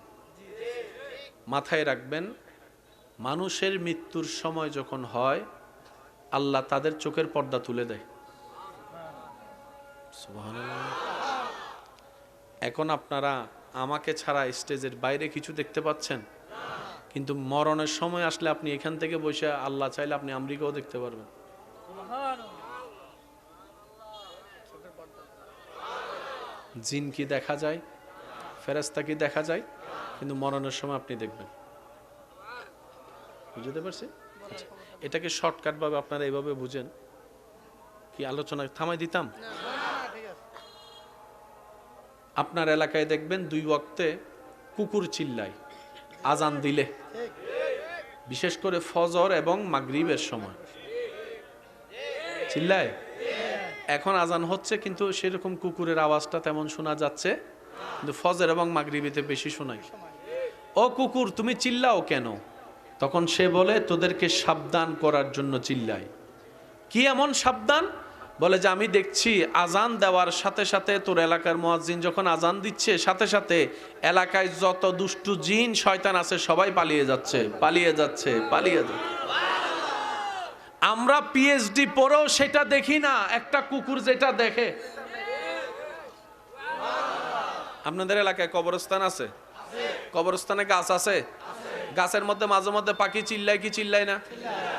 মাথায় রাখবেন, মানুষের মৃত্যুর সময় যখন হয়, আল্লাহ তাদের চোখের পর্দা তুলে দেয়। সুবহানাল্লাহ। এখন আপনারা আমাকে ছাড়া স্টেজের বাইরে কিছু দেখতে পাচ্ছেন, কিন্তু মরণের সময় আসলে আপনি এখান থেকে বসে আল্লাহ চাইলে আপনি আমেরিকাও দেখতে পারবেন। জিন কি দেখা যায়, ফেরেশতা কি দেখা যায়, কিন্তু মরণের সময় আপনি দেখবেন। বুঝতে পারছি? আচ্ছা, এটাকে শর্টকাট ভাবে আপনারা এইভাবে বুঝেন। কি আলোচনা থামাই দিতাম? আপনার এলাকায় দেখবেন 2 ওয়াক্তে কুকুর চিল্লায় আজান দিলে, বিশেষ করে ফজর এবং মাগরিবের সময় চিল্লায়। এখন আজান হচ্ছে কিন্তু সেরকম কুকুরের আওয়াজটা তেমন শোনা যাচ্ছে, কিন্তু ফজর এবং মাগরিবিতে বেশি শোনায়। ও কুকুর, তুমি চিল্লাও কেন? তখন সে বলে, তোদেরকে সাবধান করার জন্য চিল্লাই। কি এমন সাবধান? বলে যে আমি দেখছি আজান দেওয়ার সাথে সাথে তোর এলাকার মুয়াজ্জিন যখন আজান দিচ্ছে, সাথে সাথে এলাকায় যত দুষ্টু জিন শয়তান আছে সবাই পালিয়ে যাচ্ছে, পালিয়ে যাচ্ছে, পালিয়ে যাচ্ছে। আমরা পিএইচডি পড়েও সেটা দেখি না, একটা কুকুর যেটা দেখে। আপনাদের এলাকায় কবরস্থান আছে? কবরস্থানে গাছ আছে? গাছের মধ্যে মাঝে মধ্যে পাখি চিল্লায় কি চিল্লায় না?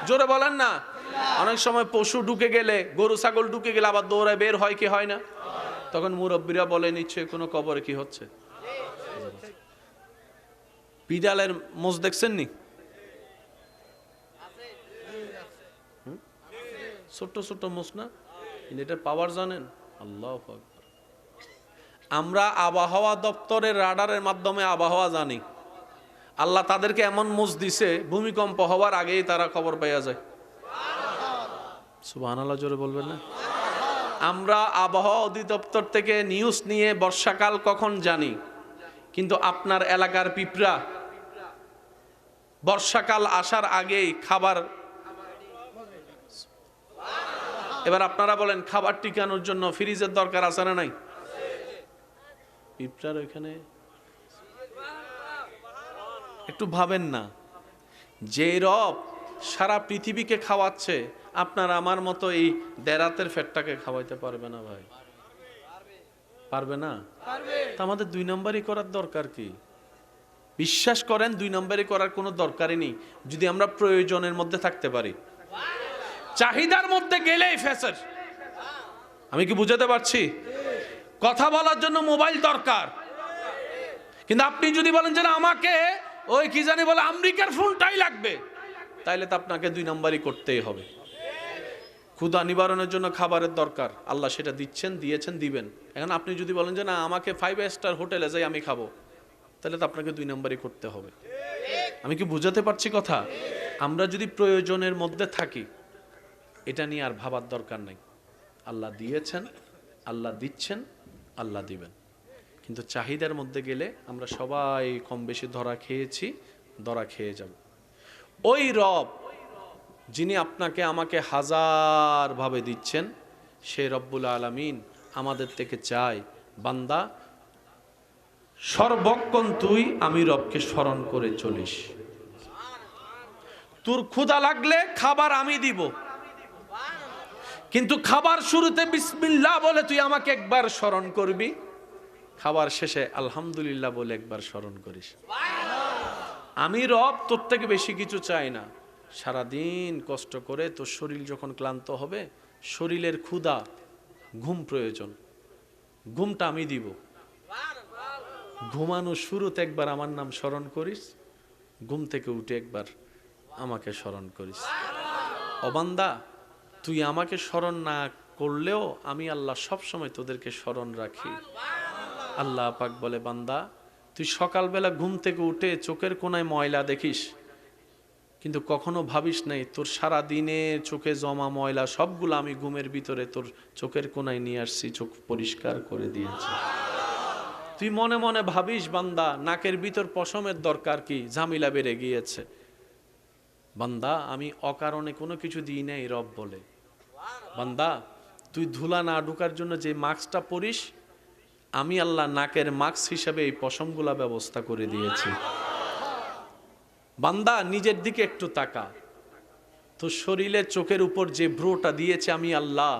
জোরে বলেন না। অনেক সময় পশু ঢুকে গেলে, গরু ছাগল ঢুকে গেলে আবার দৌড়ায় বের হয় কি হয় না? তখন মুরব্বীরা বলে, নিশ্চয়ই কোনো কবরে কি হচ্ছে। বিড়ালের মোষ দেখছেন নি? ছোট্ট ছোট্ট মোষ না, এটার পাওয়ার জানেন? আল্লাহু আকবার। আমরা আবহাওয়া দপ্তরের রাডারের মাধ্যমে আবহাওয়া জানি। আল্লাহ তাদেরকে এমন মোষ দিছে, ভূমিকম্প হওয়ার আগেই তারা খবর পাওয়া যায়। সুবহানাল্লাহ, জোরে বলবেন না? আমরা আবহাওয়া অধিদপ্তর থেকে নিউজ নিয়ে বর্ষাকাল কখন জানি, কিন্তু আপনার এলাকার পিঁপড়া বর্ষাকাল আসার আগেই খাবার। এবার আপনারা বলেন, খাবার টিকানোর জন্য ফ্রিজের দরকার আছে না নাই? পিঁপড়ার ওইখানে একটু ভাবেন না, যে রব সারা পৃথিবীকে খাওয়াচ্ছে, আপনার আমার মতো এই দেরাতের ফেটটাকে খাওয়াইতে পারবে না ভাই? পারবে না? তা আমাদের 2 নম্বরই করার দরকার কি? বিশ্বাস করেন, 2 নম্বরই করার কোনো দরকারই নেই, যদি আমরা প্রয়োজনের মধ্যে থাকতে পারি। চাহিদার মধ্যে গেলেই ফেসের। আমি কি বুঝাতে পারছি? কথা বলার জন্য মোবাইল দরকার, কিন্তু আপনি যদি বলেন যে না আমাকে ওই কি জানি বলে আমেরিকার ফোনটাই লাগবে, তাইলে তো আপনাকে 2 নম্বরই করতেই হবে। ক্ষুধা নিবারণের জন্য খাবারের দরকার, আল্লাহ সেটা দিচ্ছেন, দিয়েছেন, দিবেন। এখন আপনি যদি বলেন যে না আমাকে 5 স্টার হোটেলে যাই আমি খাবো, তাহলে তো আপনাকে 2 নম্বরই করতে হবে। আমি কি বুঝাতে পারছি কথা? আমরা যদি প্রয়োজনের মধ্যে থাকি, এটা নিয়ে আর ভাবার দরকার নাই। আল্লাহ দিয়েছেন, আল্লাহ দিচ্ছেন, আল্লাহ দিবেন। কিন্তু চাহিদার মধ্যে গেলে আমরা সবাই কম বেশি ধরা খেয়েছি, ধরা খেয়ে যাব। ওই রব যিনি আপনাকে আমাকে হাজার ভাবে দিচ্ছেন, সে রব্বুল আলামিন আমাদের থেকে চায়, বান্দা সর্বক্ষণ তুই আমি রবকে স্মরণ করে চলিস। তোর ক্ষুধা লাগলে খাবার আমি দিব, কিন্তু খাবার শুরুতে বিসমিল্লাহ বলে তুই আমাকে একবার স্মরণ করবি, খাবার শেষে আলহামদুলিল্লাহ বলে একবার স্মরণ করিস। আমি রব তোর থেকে বেশি কিছু চাই না। সারাদিন কষ্ট করে তোর শরীর যখন ক্লান্ত হবে, শরীরের ক্ষুধা, ঘুম প্রয়োজন, ঘুমটা আমি দিব। ঘুমানো শুরুতে একবার আমার নাম স্মরণ করিস, ঘুম থেকে উঠে একবার আমাকে স্মরণ করিস। ও বান্দা, তুই আমাকে স্মরণ না করলেও আমি আল্লাহ সব সময় তোদেরকে স্মরণ রাখি। আল্লাহ পাক বলে, বান্দা তুই সকালবেলা ঘুম থেকে উঠে চোখের কোনায় ময়লা দেখিস, কিন্তু কখনো ভাবিস নাই তোর সারা দিনের চোখে জমা ময়লা সবগুলো আমি ঘুমের ভিতরে তোর চোখের কোনায় নিয়ে আসছি, চোখ পরিষ্কার করে দিয়েছি। তুই মনে মনে ভাবিস বান্দা নাকের ভিতর পশমের দরকার কি, ঝামেলা বেড়ে গিয়েছে। বান্দা আমি অকারণে কোনো কিছু দিই নাই, রব বলে বান্দা তুই ধুলা না ঢুকার জন্য যে মাস্কটা পরিস, আমি আল্লাহ নাকের মাস্ক হিসাবে এই পশমগুলা ব্যবস্থা করে দিয়েছি। বান্দা নিজের দিকে একটু তাকা, তোর শরীরের চোখের উপর যে ভ্রুটা দিয়েছে আমি আল্লাহ,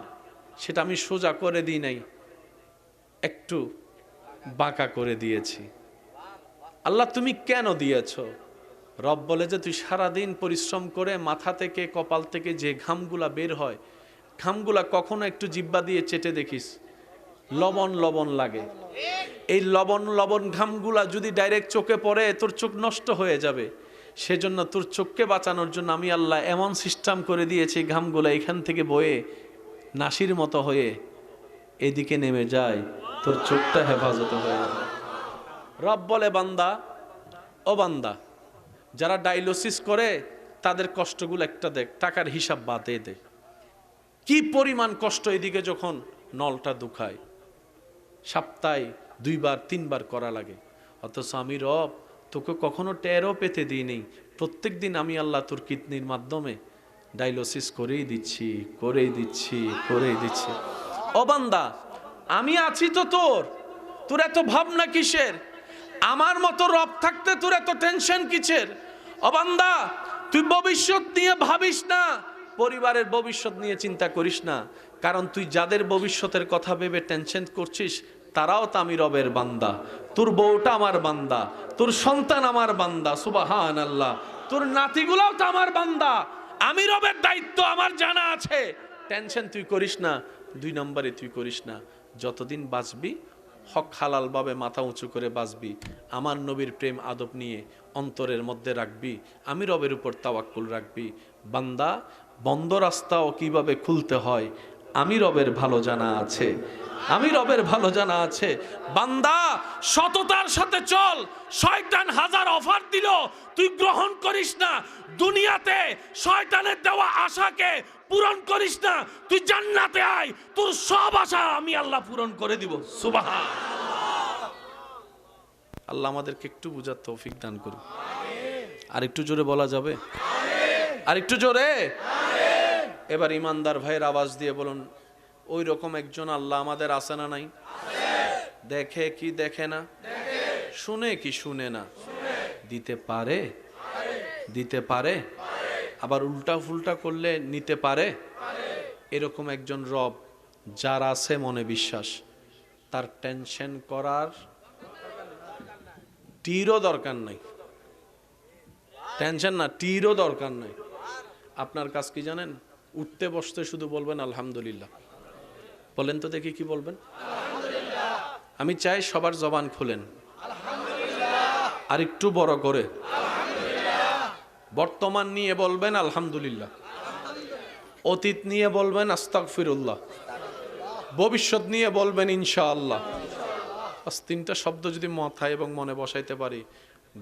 সেটা আমি সোজা করে দিই নাই, একটু বাঁকা করে দিয়েছি। আল্লাহ তুমি কেন দিয়েছ? রব বলে যে তুই সারাদিন পরিশ্রম করে মাথা থেকে কপাল থেকে যে ঘামগুলা বের হয়, ঘামগুলা কখনো একটু জিব্বা দিয়ে চেটে দেখিস, লবণ লবণ লাগে। এই লবণ লবণ ঘামগুলা যদি ডাইরেক্ট চোখে পড়ে তোর চোখ নষ্ট হয়ে যাবে। সেজন্য তোর চোখকে বাঁচানোর জন্য আমি আল্লাহ এমন সিস্টেম করে দিয়েছি, ঘামগুলা এখান থেকে বয়ে নাসির মতো হয়ে এদিকে নেমে যায়, তোর চোখটা হেফাজত হয়ে যায়। রব বলে বান্দা, ও বান্দা যারা ডায়ালিসিস করে তাদের কষ্টগুলো একটা দেখ, টাকার হিসাব বাদে দে, কি পরিমাণ কষ্ট এদিকে যখন নলটা দুখায়, সপ্তাহে 2 বার 3 বার করা লাগে। অথচ আমি রব তোকে কখনো টেরও পেতে দিই নেই, প্রত্যেক দিন আমি আল্লাহ তোর কিডনির মাধ্যমে ডায়ালিসিস করেই দিচ্ছি, করেই দিচ্ছি, করেই দিচ্ছি। ও বান্দা আমি আছি তো, তোর এত ভাবনা কিসের? আমার মতো রব থাকতে তোর এত টেনশন কিসের? ও বান্দা তুই ভবিষ্যৎ নিয়ে ভাবিস না, পরিবারের ভবিষ্যৎ নিয়ে চিন্তা করিস না, কারণ তুই যাদের ভবিষ্যতের কথা ভেবে টেনশন করছিস তারাও তো আমি রবের বান্দা। তোর বউটা আমার বান্দা, তোর সন্তান আমার বান্দা, সুবহানাল্লাহ, তোর নাতিগুলাও তো আমার বান্দা। আমি রবের দায়িত্ব আমার জানা আছে, টেনশন তুই করিস না। 2 নম্বরে তুই করিস না, যতদিন বাঁচবি হক হালাল ভাবে মাথা উঁচু করে বাঁচবি, আমার নবীর প্রেম আদব নিয়ে অন্তরের মধ্যে রাখবি, আমি রবের উপর তাওয়াক্কুল রাখবি। বান্দা বন্ধ রাস্তাও কিভাবে খুলতে হয় আমি রবের ভালো জানা আছে, আমি রবের ভালো জানা আছে। বান্দা সততার সাথে চল, শয়তান হাজার অফার দিল তুই গ্রহণ করিস না। দুনিয়াতে শয়তানের দেওয়া আশাকে পূরণ করিস না, তুই জান্নাতে আয়, তোর সব আশা আমি আল্লাহ পূরণ করে দিব। সুবহান আল্লাহ আমাদেরকে একটু বুঝার তৌফিক দান করুন। আর একটু জোরে বলা যাবে? আর একটু জোরে। এবার ইমানদার ভাইয়ের আওয়াজ দিয়ে বলুন, ওই রকম একজন আল্লাহ আমাদের আছে না নাই? দেখে কি দেখে না? শুনে কি শুনে না? দিতে পারে, দিতে পারে, আবার উল্টা ফুলটা করলে নিতে পারে। এরকম একজন রব যার আছে মনে বিশ্বাস, তার টেনশন করার টিরও দরকার নাই। টেনশন না, টিরও দরকার নাই। আপনার কাজ কি জানেন? উঠতে বসতে শুধু বলবেন আলহামদুলিল্লাহ। বলেন তো দেখি কি বলবেন? আমি চাই সবার জবান খুলেন, আর একটু বড় করে। বর্তমান নিয়ে বলবেন আলহামদুলিল্লাহ, অতীত নিয়ে বলবেন আস্তাগফিরুল্লাহ, ভবিষ্যৎ নিয়ে বলবেন ইনশাআল্লাহ। বাস 3টা শব্দ যদি মাথায় এবং মনে বসাইতে পারি,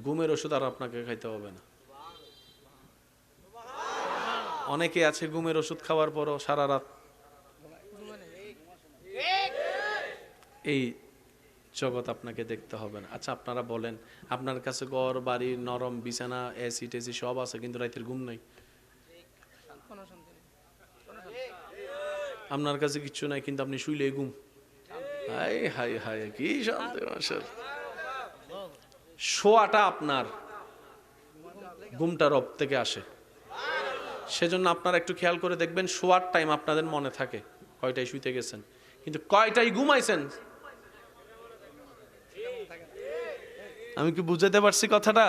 ঘুমের ওষুধ আর আপনাকে খাইতে হবে না। অনেকে আছে ঘুমের ওষুধ খাওয়ার পরও সারা রাত এই জগৎ আপনাকে দেখতে হবে না। আচ্ছা আপনারা বলেন, আপনার কাছে ঘর বাড়ি নরম বিছানা এসি টেসি সব আছে, কিন্তু রাতের ঘুম নাই। আপনার কাছে কিচ্ছু নাই, কিন্তু আপনি শুইলে ঘুম। হাই হাই হাই, কি শান্তি। শোয়াটা আপনার, ঘুমটা রব থেকে আসে। সেজন্য আপনারা একটু খেয়াল করে দেখবেন, শোয়ার টাইম আপনাদের মনে থাকে কয়টায় শুইতে গেছেন, কিন্তু কয়টায় ঘুমাইছেন। আমি কি বুঝাতে পারছি কথাটা?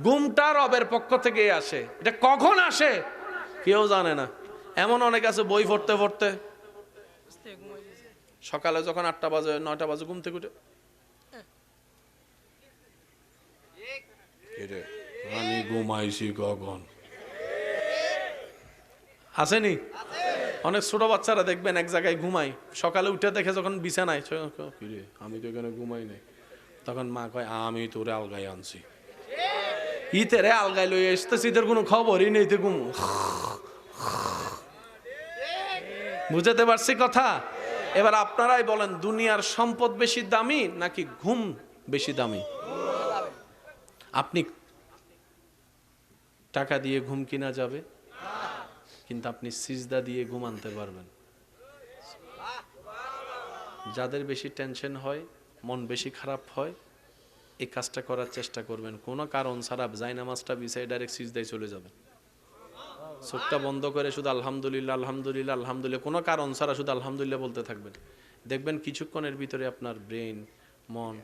ঘুমটা রবের পক্ষ থেকে আসে। এটা কখন আসে কেউ জানে না। এমন অনেক আছে বই পড়তে পড়তে সকালে যখন 8টা বাজে 9টা বাজে ঘুম থেকে উঠে, আমি ঘুমাইছি কখন। আসেনি? অনেক ছোট বাচ্চারা দেখবেন এক জায়গায় ঘুমায়, সকালে উঠে দেখে যখন বিছানায়, আমি তো এখানে ঘুমাই নাই, তখন মা কয় আমি তোরে আলগায় আনছি। ইতেরে আলগাই লই আসতেছি, ঈদের কোনো খবরই নেই, তো ঘুম। বুঝাতে পারছি কথা? এবার আপনারাই বলেন, দুনিয়ার সম্পদ বেশি দামি নাকি ঘুম বেশি দামি? আপনি টাকা দিয়ে ঘুম কিনা যাবে, কিন্তু আপনি সিজদা দিয়ে ঘুম আনতে পারবেন। যাদের বেশি টেনশন হয়, মন বেশি খারাপ হয়, এই কাজটা করার চেষ্টা করবেন। কোনো কারণ ছাড়া জায়নামাজটা বিছাই ডাইরেক্ট সিজদায় চলে যাবেন। চোখটা বন্ধ করে শুধু আলহামদুলিল্লাহ আলহামদুলিল্লাহ আলহামদুলিল্লাহ, কোনো কারণ ছাড়া শুধু আলহামদুলিল্লাহ বলতে থাকবেন। দেখবেন কিছুক্ষণের ভিতরে আপনার ব্রেন, মন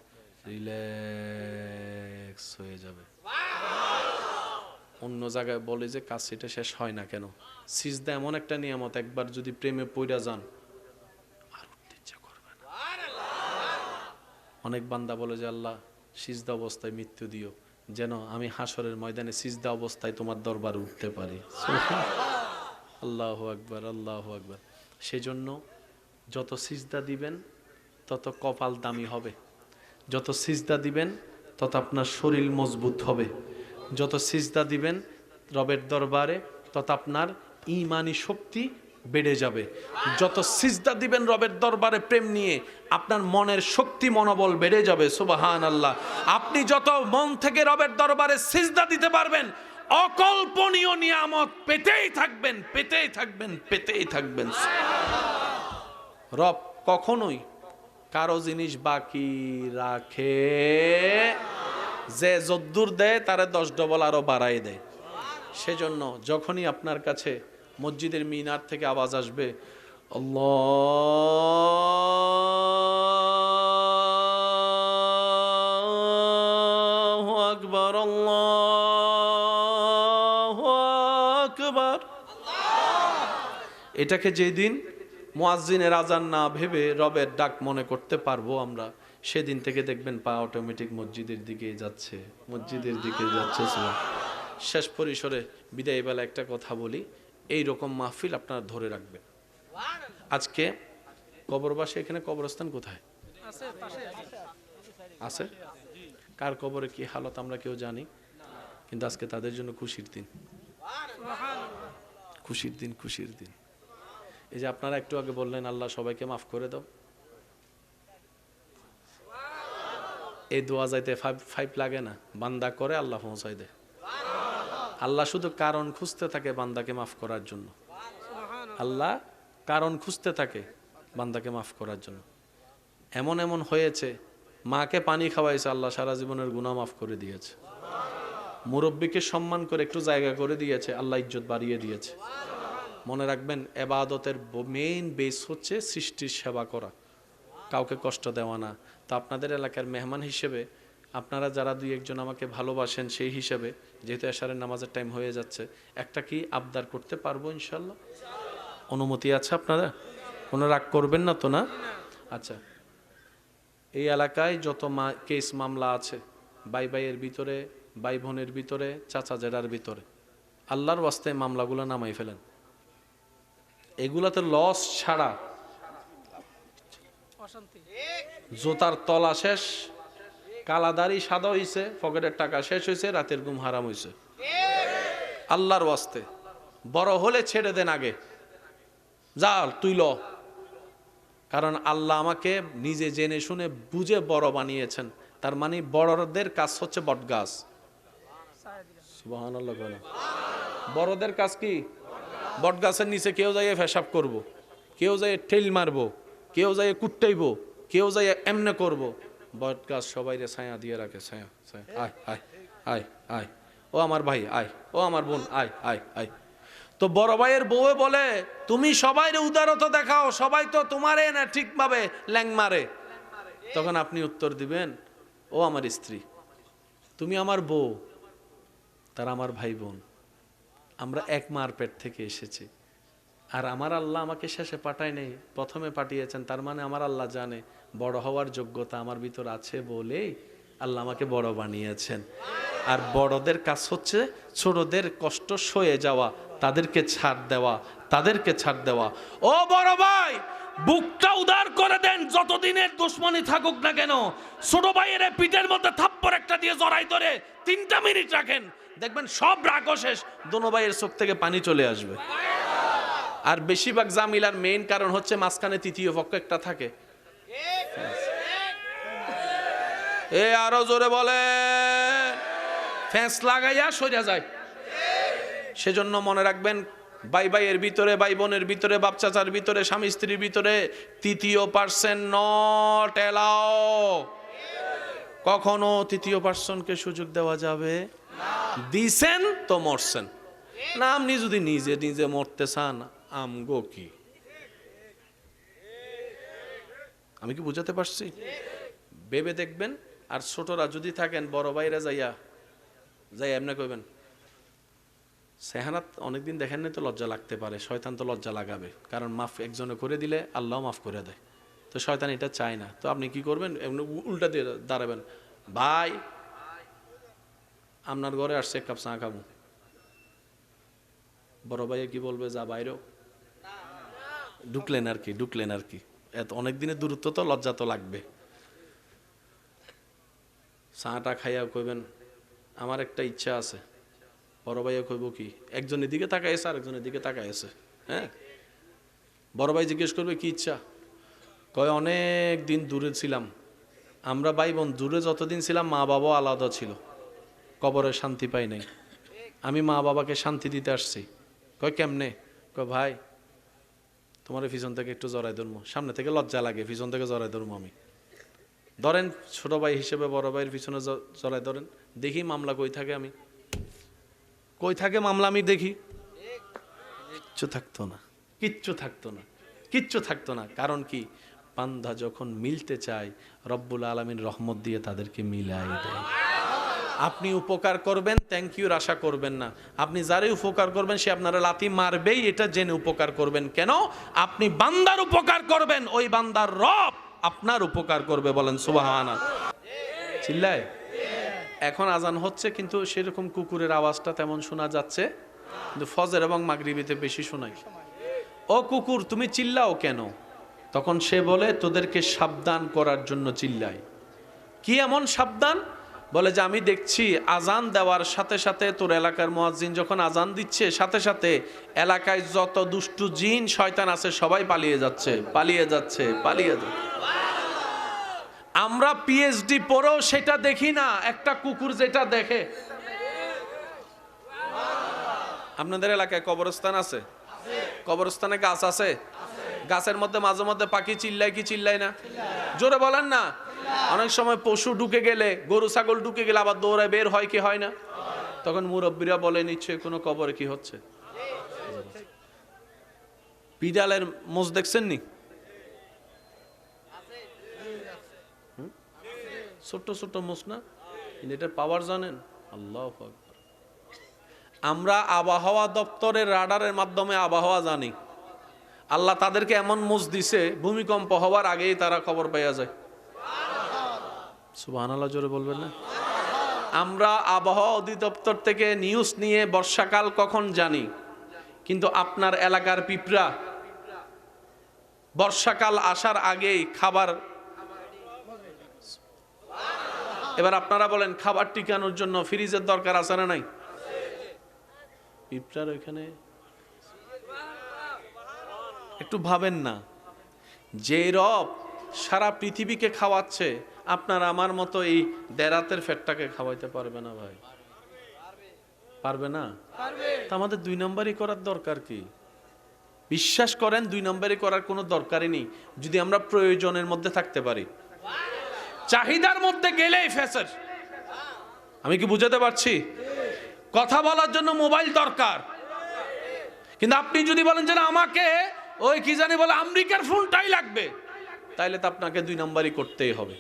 রিল্যাক্স হয়ে যাবে। অন্য জায়গায় বলে যে কাজ সেটা শেষ হয় না কেন? সিজদা এমন একটা নিয়ামত, একবার যদি প্রেমে পইড়া যান আর উঠতে ইচ্ছা করবে না। অনেক বান্দা বলে যে আল্লাহ সিজদা অবস্থায় মৃত্যু দিও, যেন আমি হাসরের ময়দানে সিজদা অবস্থায় তোমার দরবারে উঠতে পারি। আল্লাহু আকবার, আল্লাহু আকবার। সেজন্য যত সিজদা দিবেন তত কপাল দামি হবে, যত সিজদা দিবেন তত আপনার শরীর মজবুত হবে, যত সিজদা দিবেন রবের দরবারে তত আপনার ঈমানি শক্তি বেড়ে যাবে। যত সিজদা দিবেন রবের দরবারে প্রেম নিয়ে, আপনার মনের শক্তি মনোবল বেড়ে যাবে। সুবহানাল্লাহ। আপনি যত মন থেকে রবের দরবারে সিজদা দিতে পারবেন, অকল্পনীয় নিয়ামত পেতেই থাকবেন, পেতেই থাকবেন, পেতেই থাকবেন। রব কখনোই কারো জিনিস বাকি রাখে, যে যদ্দুর দেয় তারে 10 ডবল আরো বাড়াই দেয়। সেজন্য যখনই আপনার কাছে মসজিদের মিনার থেকে আওয়াজ আসবে আল্লাহু আকবার, আল্লাহু আকবার, এটাকে যেদিন মুয়াজ্জিনের আজান না ভেবে রবের ডাক মনে করতে পারবো আমরা, সেদিন থেকে দেখবেন পা অটোমেটিক মসজিদের দিকে যাচ্ছে, মসজিদের দিকে যাচ্ছে। শেষ পরিসরে বিদায় বেলা একটা কথা বলি, এই রকম মাহফিল আপনারা ধরে রাখবেন। আজকে কবরবাসী, এখানে কবরস্থান কোথায় আছে? কার কবরে কি হালত আমরা কেউ জানি, কিন্তু আজকে তাদের জন্য খুশির দিন, খুশির দিন, খুশির দিন। এই যে আপনারা একটু আগে বললেন আল্লাহ সবাইকে মাফ করে দাও, এই দোয়া যাইতে ফাইভ লাগে না, বান্দা করে আল্লাহ পৌঁছায় দেয়। আল্লাহ শুধু কারণ খুঁজতে থাকে বান্দাকে মাফ করার জন্য, আল্লাহ কারণ খুঁজতে থাকে বান্দাকে মাফ করার জন্য। এমন এমন হয়েছে, মাকে পানি খাওয়াইছে, আল্লাহ সারা জীবনের গুনাহ মাফ করে দিয়েছে। মুরব্বীকে সম্মান করে একটু জায়গা করে দিয়েছে, আল্লাহ ইজ্জত বাড়িয়ে দিয়েছে। মনে রাখবেন, ইবাদতের মেইন বেস হচ্ছে সৃষ্টির সেবা করা, কাউকে কষ্ট দেওয়া না। তো আপনাদের এলাকার মেহমান হিসেবে আপনারা যারা দুই একজন আমাকে ভালোবাসেন, সেই হিসেবে যেহেতু এশারের নামাজের টাইম হয়ে যাচ্ছে, একটা কি আবদার করতে পারবো ইনশাল্লাহ? অনুমতি আছে আপনারা? কোনো রাগ করবেন না তো? না? আচ্ছা, এই এলাকায় যত কেস মামলা আছে, ভাই ভাইয়ের ভিতরে, ভাই বোনের ভিতরে, চাচা জেরার ভিতরে, আল্লাহর ওয়াস্তে মামলাগুলো নামাই ফেলেন। এগুলাতে লস ছাড়া জোতার তলা শেষ, কালাদারি সাদা হইছে, পকেটের টাকা শেষ হয়েছে, রাতের ঘুম হারাম হয়েছে। আল্লাহর ওয়াস্তে বড় হলে ছেড়ে দেন আগে, যা তুই ল। কারণ আল্লাহ আমাকে নিজে জেনে শুনে বুঝে বড় বানিয়েছেন। তার মানে বড়দের কাজ হচ্ছে বটগাছ। সুবহানাল্লাহ। বড়দের কাজ কি? বটগাছের নিচে কেউ যাইয়ে পেশাব করব, কেউ যাইয়ে ঠেল মারবো, কেউ যাইয়ে কুট্টাইব, কেউ যাইয়ে এমনে করব। বটগাছ সবাইরে ছায়া দিয়ে রাখে, ছায়া ছায়া, আয় আয় আয় আয়, ও আমার ভাই আয়, ও আমার বোন আয় আয় আয়। তো বড় ভাইয়ের বউয়ে বলে, তুমি সবাইরে উদারতা দেখাও, সবাই তো তোমারে না ঠিকভাবে ল্যাং মারে। তখন আপনি উত্তর দিবেন, ও আমার স্ত্রী, তুমি আমার বউ, তারা আমার ভাই বোন, আমরা এক মার পেট থেকে এসেছি। আর আমার আল্লাহ আমাকে শেষে পাঠায় নেই, প্রথমে পাঠিয়েছেন। তার মানে আমার আল্লাহ জানে বড় হওয়ার যোগ্যতা আমার ভিতর আছে বলেই আল্লাহ আমাকে বড় বানিয়েছেন। আর বড়দের কাজ হচ্ছে ছোটদের কষ্ট সয়ে যাওয়া, তাদেরকে ছাড় দেওয়া, তাদেরকে ছাড় দেওয়া। ও বড় ভাই, বুকটা উদার করে দেন, যতদিনের দুশ্মনী থাকুক না কেন। ছোট ভাইয়ের পিঠের মধ্যে থাপ্পড় একটা দিয়ে জড়াই ধরে 3টা মিনিট রাখেন, দেখবেন সব রাগও শেষ, দোনো ভাইয়ের চোখ থেকে পানি চলে আসবে। আর বেশিরভাগ জামিলার মেইন কারণ হচ্ছে মাঝখানে তৃতীয় পক্ষ একটা থাকে। আরো জোরে বলে, ফ্যাঁস লাগাইয়া সইরা যায়। সেজন্য মনে রাখবেন, ভাই ভাইয়ের ভিতরে, ভাই বোনের ভিতরে, বাপ চাচার ভিতরে, স্বামী স্ত্রীর ভিতরে তৃতীয় পার্সন নট এলাও। কখনো তৃতীয় পার্সনকে সুযোগ দেওয়া যাবে দিছেন তো মরছেন না। আপনি যদি নিজে নিজে মরতে চান, আমগো কি? আমি কি বুঝাতে পারছি? ভেবে দেখবেন। আর ছোটরা যদি থাকেন, বড় ভাইরা যাইয়া এমনি কইবেন, সেহানাত অনেকদিন দেখেন নাই তো লজ্জা লাগতে পারে, শয়তান তো লজ্জা লাগাবে, কারণ মাফ একজনে করে দিলে আল্লাহ মাফ করে দেয়। তো শয়তান এটা চায় না। তো আপনি কি করবেন? এমনি উল্টা দিয়ে দাঁড়াবেন, ভাই আপনার ঘরে আসছে, এক কাপ চা খাবো। বড় ভাইয়া কি বলবে? যা বাইরেও ঢুকলেন আর কি। এত অনেক দিনের দূরত্ব তো লজ্জা তো লাগবে। চাটা খাইয়া কইবেন, আমার একটা ইচ্ছা আছে। বড় ভাইয়া কইব কি? একজনের দিকে তাকাইছে, আরেকজনের দিকে তাকাইছে। হ্যাঁ, বড় ভাই জিজ্ঞেস করবে কি ইচ্ছা? কয় অনেক দিন দূরে ছিলাম আমরা, ভাই বোন দূরে যতদিন ছিলাম, মা বাবাও আলাদা ছিল, কবরে শান্তি পাই নাই, আমি মা বাবাকে শান্তি দিতে আসছি। কয় কেমনে? কয় ভাই তোমার পিছন থেকে একটু জড়াই ধরবো, সামনে থেকে লজ্জা লাগে, পিছন থেকে জড়াই ধরবো আমি। ধরেন ছোট ভাই হিসেবে বড় ভাইয়ের পিছনে জড়াই ধরেন, দেখি মামলা কই থাকে, আমি কই থাকে মামলা, আমি দেখি। কিচ্ছু থাকতো না। কারণ কি? বান্দা যখন মিলতে চায়, রব্বুল আলামিন রহমত দিয়ে তাদেরকে মিলাই দেয়। আপনি উপকার করবেন, থ্যাংক ইউর আশা করবেন না। আপনি যারাই উপকার করবেন, সে আপনারা লাথি মারবেই, এটা জেনে উপকার করবেন। কেন? আপনি বান্দার উপকার করবেন, ওই বান্দার রব আপনার উপকার করবে। বলেন সুবহানাল্লাহ। চিল্লায়। এখন আজান হচ্ছে, কিন্তু সেরকম কুকুরের আওয়াজটা তেমন শোনা যাচ্ছে, কিন্তু ফজর এবং মাগরিবিতে বেশি শোনায়। ও কুকুর, তুমি চিল্লাও কেন? তখন সে বলে, তোদেরকে সাবধান করার জন্য চিল্লাই। কি এমন সাবধান? বলে যে আমি দেখছি আজান দেওয়ার সাথে সাথে, তোর এলাকার মুয়াজ্জিন যখন আজান দিচ্ছে, সাথে সাথে এলাকায় যত দুষ্টু জিন শয়তান আছে সবাই পালিয়ে যাচ্ছে। আমরা পিএইচডি পড়েও সেটা দেখি না, একটা কুকুর যেটা দেখে। আপনাদের এলাকায় কবরস্থান আছে? কবরস্থানে গাছ আছে? গাছের মধ্যে মাঝে মধ্যে পাখি চিল্লায় কি চিল্লায় না? জোরে বলেন না। অনেক সময় পশু ঢুকে গেলে, গরু ছাগল ঢুকে গেলে আবার দৌড়ায় বের হয় কি হয় না? তখন মুরব্বীরা বলে, নিশ্চয়ই কোনো কবরে কি হচ্ছে। বিড়ালের মোষ দেখছেন নি? ছোট্ট ছোট্ট মোষ না? এটার পাওয়ার জানেন? আল্লাহু আকবার। আমরা আবহাওয়া দপ্তরের রাডারের মাধ্যমে আবহাওয়া জানি। আল্লাহ তাদেরকে এমন মোষ দিছে, ভূমিকম্প হওয়ার আগেই তারা খবর পাইয়া যায়। সুবহানাল্লাহ জোরে বলবেন না? আমরা আবহাওয়া অধিদপ্তর থেকে নিউজ নিয়ে বর্ষাকাল কখন জানি, কিন্তু আপনার এলাকার পিঁপড়া বর্ষাকাল আসার আগেই খাবার। এবার আপনারা বলেন, খাবার টিকানোর জন্য ফ্রিজের দরকার আছে না নাই? পিঁপড়ার ওইখানে একটু ভাবেন না, যে রব সারা পৃথিবীকে খাওয়াচ্ছে, আপনার আমার মতো এই দেরাতের ফেটটাকে খাওয়াইতে পারবে না ভাই? পারবে না? তা আমাদের 2 নম্বরই করার দরকার কি? বিশ্বাস করেন, 2 নম্বরই করার কোনো দরকারই নেই, যদি আমরা প্রয়োজনের মধ্যে থাকতে পারি। চাহিদার মধ্যে গেলেই ফেসের। আমি কি বুঝাতে পারছি? কথা বলার জন্য মোবাইল দরকার, কিন্তু আপনি যদি বলেন যে না, আমাকে ওই কি জানি বলে আমেরিকার ফোনটাই লাগবে, তাইলে তো আপনাকে 2 নম্বরই করতেই হবে।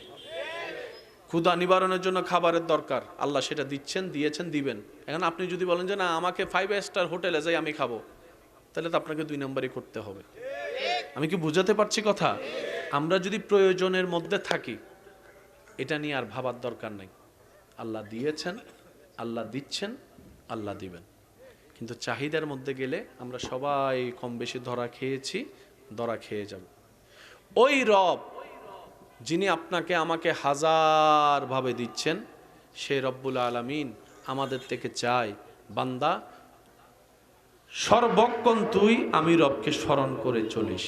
ক্ষুধা নিবারণের জন্য খাবারের দরকার, আল্লাহ সেটা দিয়েছেন, দিবেন। এখন আপনি যদি বলেন যে না, আমাকে 5 স্টার হোটেলে যাই আমি খাবো, তাহলে তো আপনাকে 2 নম্বরই করতে হবে। আমি কি বুঝাতে পারছি কথা? আমরা যদি প্রয়োজনের মধ্যে থাকি, এটা নিয়ে আর ভাবার দরকার নাই। আল্লাহ দিয়েছেন, আল্লাহ দিচ্ছেন, আল্লাহ দিবেন। কিন্তু চাহিদার মধ্যে গেলে আমরা সবাই কম বেশি ধরা খেয়েছি, ধরা খেয়ে যাব। ওই রব যিনি আপনাকে আমাকে হাজার ভাবে দিচ্ছেন, সে রব্বুল আলামিন আমাদের থেকে চায়, বান্দা সর্বক্ষণ তুই আমি রবকে স্মরণ করে চলিস।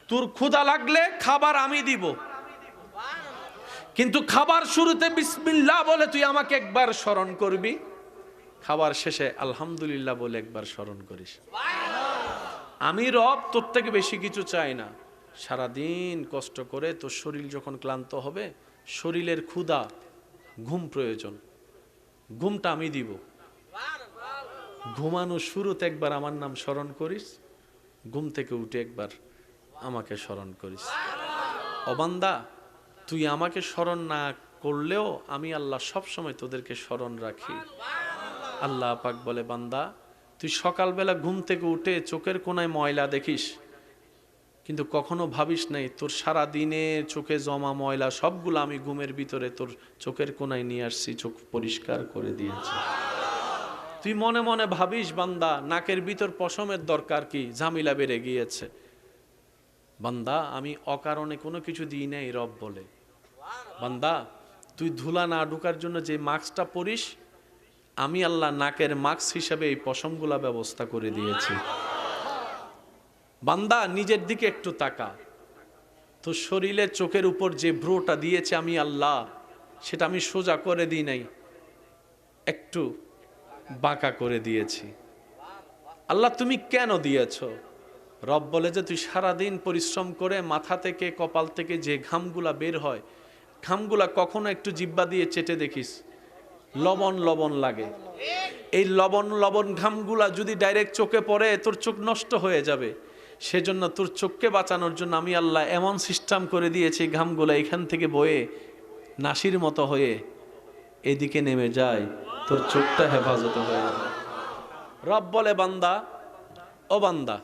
তোর ক্ষুধা লাগলে খাবার আমি দিব, কিন্তু খাবার শুরুতে বিসমিল্লাহ বলে তুই আমাকে একবার স্মরণ করবি, খাবার শেষে আলহামদুলিল্লাহ বলে একবার স্মরণ করিস। আমি রব তোর থেকে বেশি কিছু চাই না। সারাদিন কষ্ট করে তোর শরীর যখন ক্লান্ত হবে, শরীরের ক্ষুধা, ঘুম প্রয়োজন, ঘুমটা আমি দিব। ঘুমানো শুরুতে একবার আমার নাম স্মরণ করিস, ঘুম থেকে উঠে একবার আমাকে স্মরণ করিস। ও বান্দা, তুই আমাকে স্মরণ না করলেও আমি আল্লাহ সব সময় তোদেরকে স্মরণ রাখি। আল্লাহ পাক বলে, বান্দা তুই সকালবেলা ঘুম থেকে উঠে চোখের কোনায় ময়লা দেখিস, কিন্তু কখনো ভাবিস নাই তোর সারা দিনে চোখে জমা ময়লা সবগুলো আমি ঘুমের ভিতরে তোর চোখের কোনায় নিয়ে আসছি, চোখ পরিষ্কার করে দিয়েছি। তুই মনে মনে ভাবিস, বান্দা নাকের ভিতর পশমের দরকার কি, ঝামেলা বেড়ে গিয়েছে। বান্দা আমি অকারণে কোনো কিছু দিই নাই, রব বলে। বান্দা তুই ধুলা না ঢোকার জন্য যে মাস্কটা পরিস, আমি আল্লাহ নাকের মাস্ক হিসাবে এই পশমগুলা ব্যবস্থা করে দিয়েছি। বান্দা নিজের দিকে একটু তাকা, তোর শরীরে চোখের উপর যে ভ্রুটা দিয়েছে আমি আল্লাহ, সেটা আমি সোজা করে দিই নাই, একটু বাঁকা করে দিয়েছি। আল্লাহ তুমি কেন দিয়েছ? রব বলে যে তুই সারাদিন পরিশ্রম করে মাথা থেকে কপাল থেকে যে ঘামগুলা বের হয়, ঘামগুলা কখনো একটু জিব্বা দিয়ে চেটে দেখিস, লবণ লবণ লাগে। এই লবণ লবণ ঘামগুলা যদি ডাইরেক্ট চোখে পড়ে তোর চোখ নষ্ট হয়ে যাবে। সেজন্য তোর চোখকে বাঁচানোর জন্য আমি আল্লাহ এমন সিস্টেম করে দিয়েছি, ঘামগুলা এখান থেকে বয়ে নাসির মতো হয়ে এদিকে নেমে যায়, তোর চোখটা হেফাজত হয়ে যায়। রব বলে, বান্দা ও বান্দা,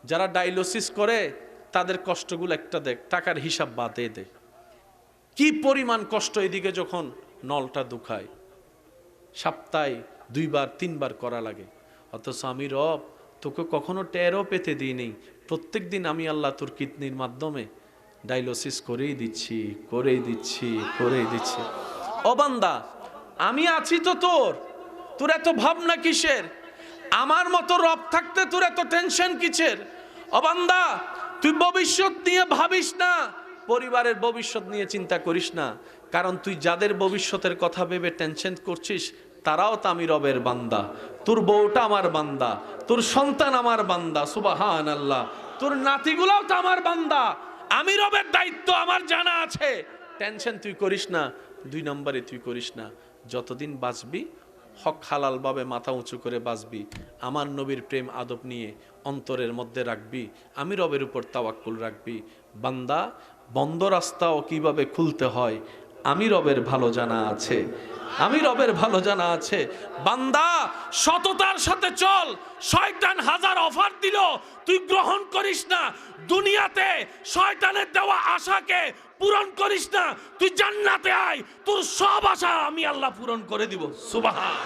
যারা ডায়ালিসিস করে তাদের কষ্টগুলো একটা দেখ, টাকার হিসাব বাদে দে, কি পরিমাণ কষ্ট এদিকে যখন নলটা দুখায়, সপ্তাহে 2বার 3বার করা লাগে। অথচ আমি রব তোকে কখনো টেরও পেতে দিই নেই, প্রত্যেক দিন আমি আল্লাহ তোর কিডনির মাধ্যমে ডায়ালিসিস করেই দিচ্ছি, করেই দিচ্ছি, করেই দিচ্ছি। ও বান্দা আমি আছি তো, তোর এত ভাবনা কিসের? আমার মতো রব থাকতে তোর এত টেনশন কিসের? ও বান্দা তুই ভবিষ্যৎ নিয়ে ভাবিস না, পরিবারের ভবিষ্যৎ নিয়ে চিন্তা করিস না, কারণ তুই যাদের ভবিষ্যতের কথা ভেবে টেনশন করছিস তারাও তো আমি রবের বান্দা। তোর বউটা আমার বান্দা, তোর সন্তান আমার বান্দা, সুবহানাল্লাহ, তোর নাতিগুলাও তো আমার বান্দা। আমি রবের দায়িত্ব আমার জানা আছে, টেনশন তুই করিস না। 2 নম্বরে তুই করিস না, যতদিন বাঁচবি হক হালাল ভাবে মাথা উঁচু করে বাঁচবি, আমার নবীর প্রেম আদব নিয়ে অন্তরের মধ্যে রাখবি, আমি রবের উপর তাওয়াক্কুল রাখবি। বান্দা বন্ধ রাস্তাও কিভাবে খুলতে হয় আমি রবের ভালো জানা আছে, আমি রবের ভালো জানা আছে। বান্দা সততার সাথে চল, শয়তান হাজার অফার দিল তুই গ্রহণ করিস না, দুনিয়াতে শয়তানের দেওয়া আশাকে পূরণ করিস না, তুই জান্নাতে আয়, তোর সব আশা আমি আল্লাহ পূরণ করে দিব। সুবহান